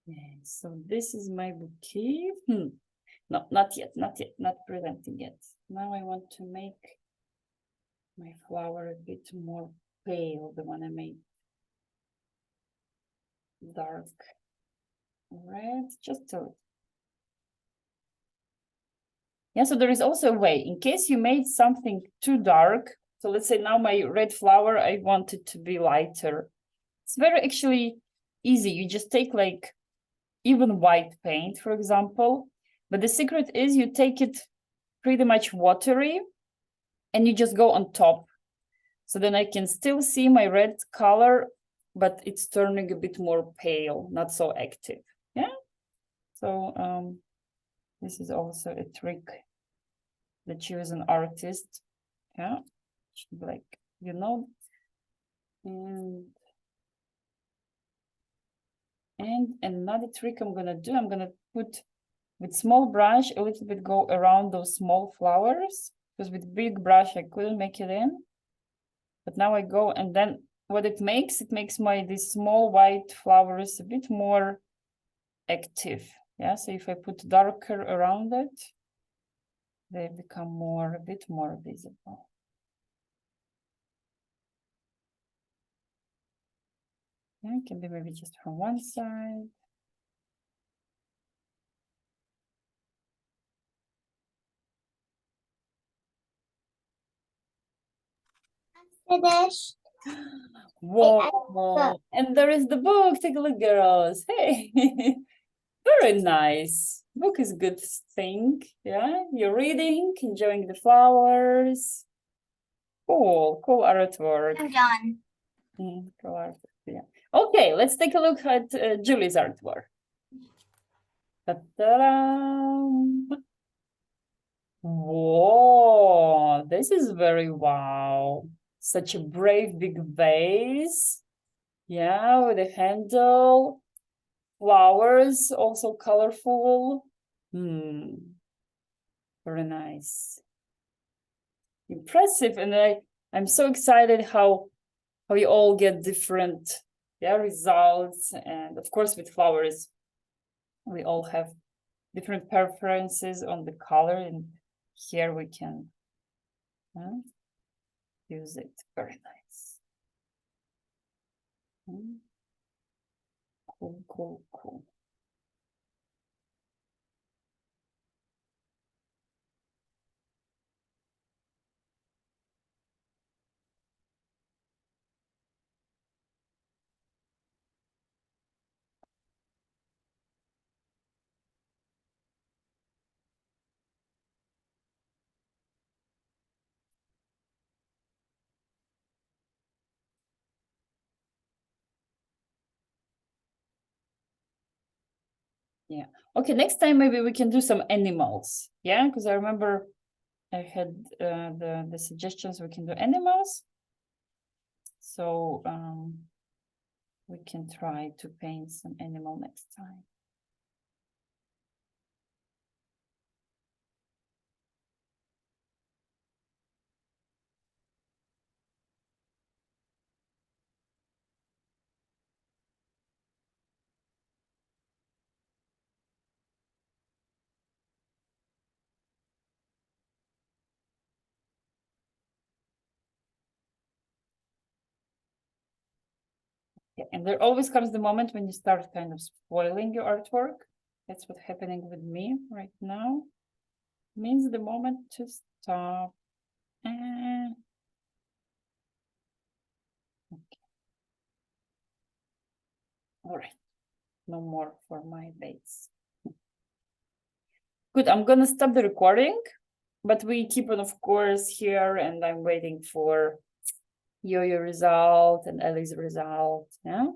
Yeah, so this is my bouquet. No, not yet, not yet, not presenting yet. Now I want to make my flower a bit more pale, the one I made dark red, just a little. Yeah, so there is also a way, in case you made something too dark. So let's say now my red flower, I want it to be lighter. It's very actually easy. You just take like even white paint, for example. But the secret is you take it pretty much watery and you just go on top. So then I can still see my red color, but it's turning a bit more pale, not so active. Yeah. So this is also a trick that you as an artist, yeah, should be like, you know. And another trick I'm gonna do, I'm gonna put with small brush a little bit go around those small flowers, because with big brush I couldn't make it in. But now I go, and then what it makes my these small white flowers a bit more active. Yeah, so if I put darker around it, they become a bit more visible. Yeah, it can be maybe just from one side. Finished. Whoa, and there is the book. Take a look, girls. Hey, very nice. Book is a good thing. Yeah, you're reading, enjoying the flowers. Cool artwork. I'm done. Cool artwork, yeah. Okay, let's take a look at Julie's artwork. Ta-da! Whoa, this is very wow. Such a brave big vase. Yeah, with a handle. Flowers, also colorful. Very nice. Impressive. And I'm so excited how you all get different results. And of course, with flowers, we all have different preferences on the color. And here we can use it. Very nice. Cool. Okay, next time maybe we can do some animals. Yeah, because I remember I had the suggestions we can do animals. So we can try to paint some animal next time. Yeah, and there always comes the moment when you start kind of spoiling your artwork. That's what's happening with me right now. Means the moment to stop. And okay. All right, no more for my base. Good, I'm gonna stop the recording, but we keep it, of course, here, and I'm waiting for your result and Ellie's result. Yeah.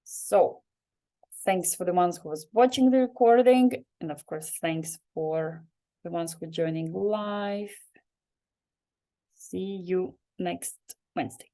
So thanks for the ones who was watching the recording, and of course, thanks for the ones who are joining live. See you next Wednesday.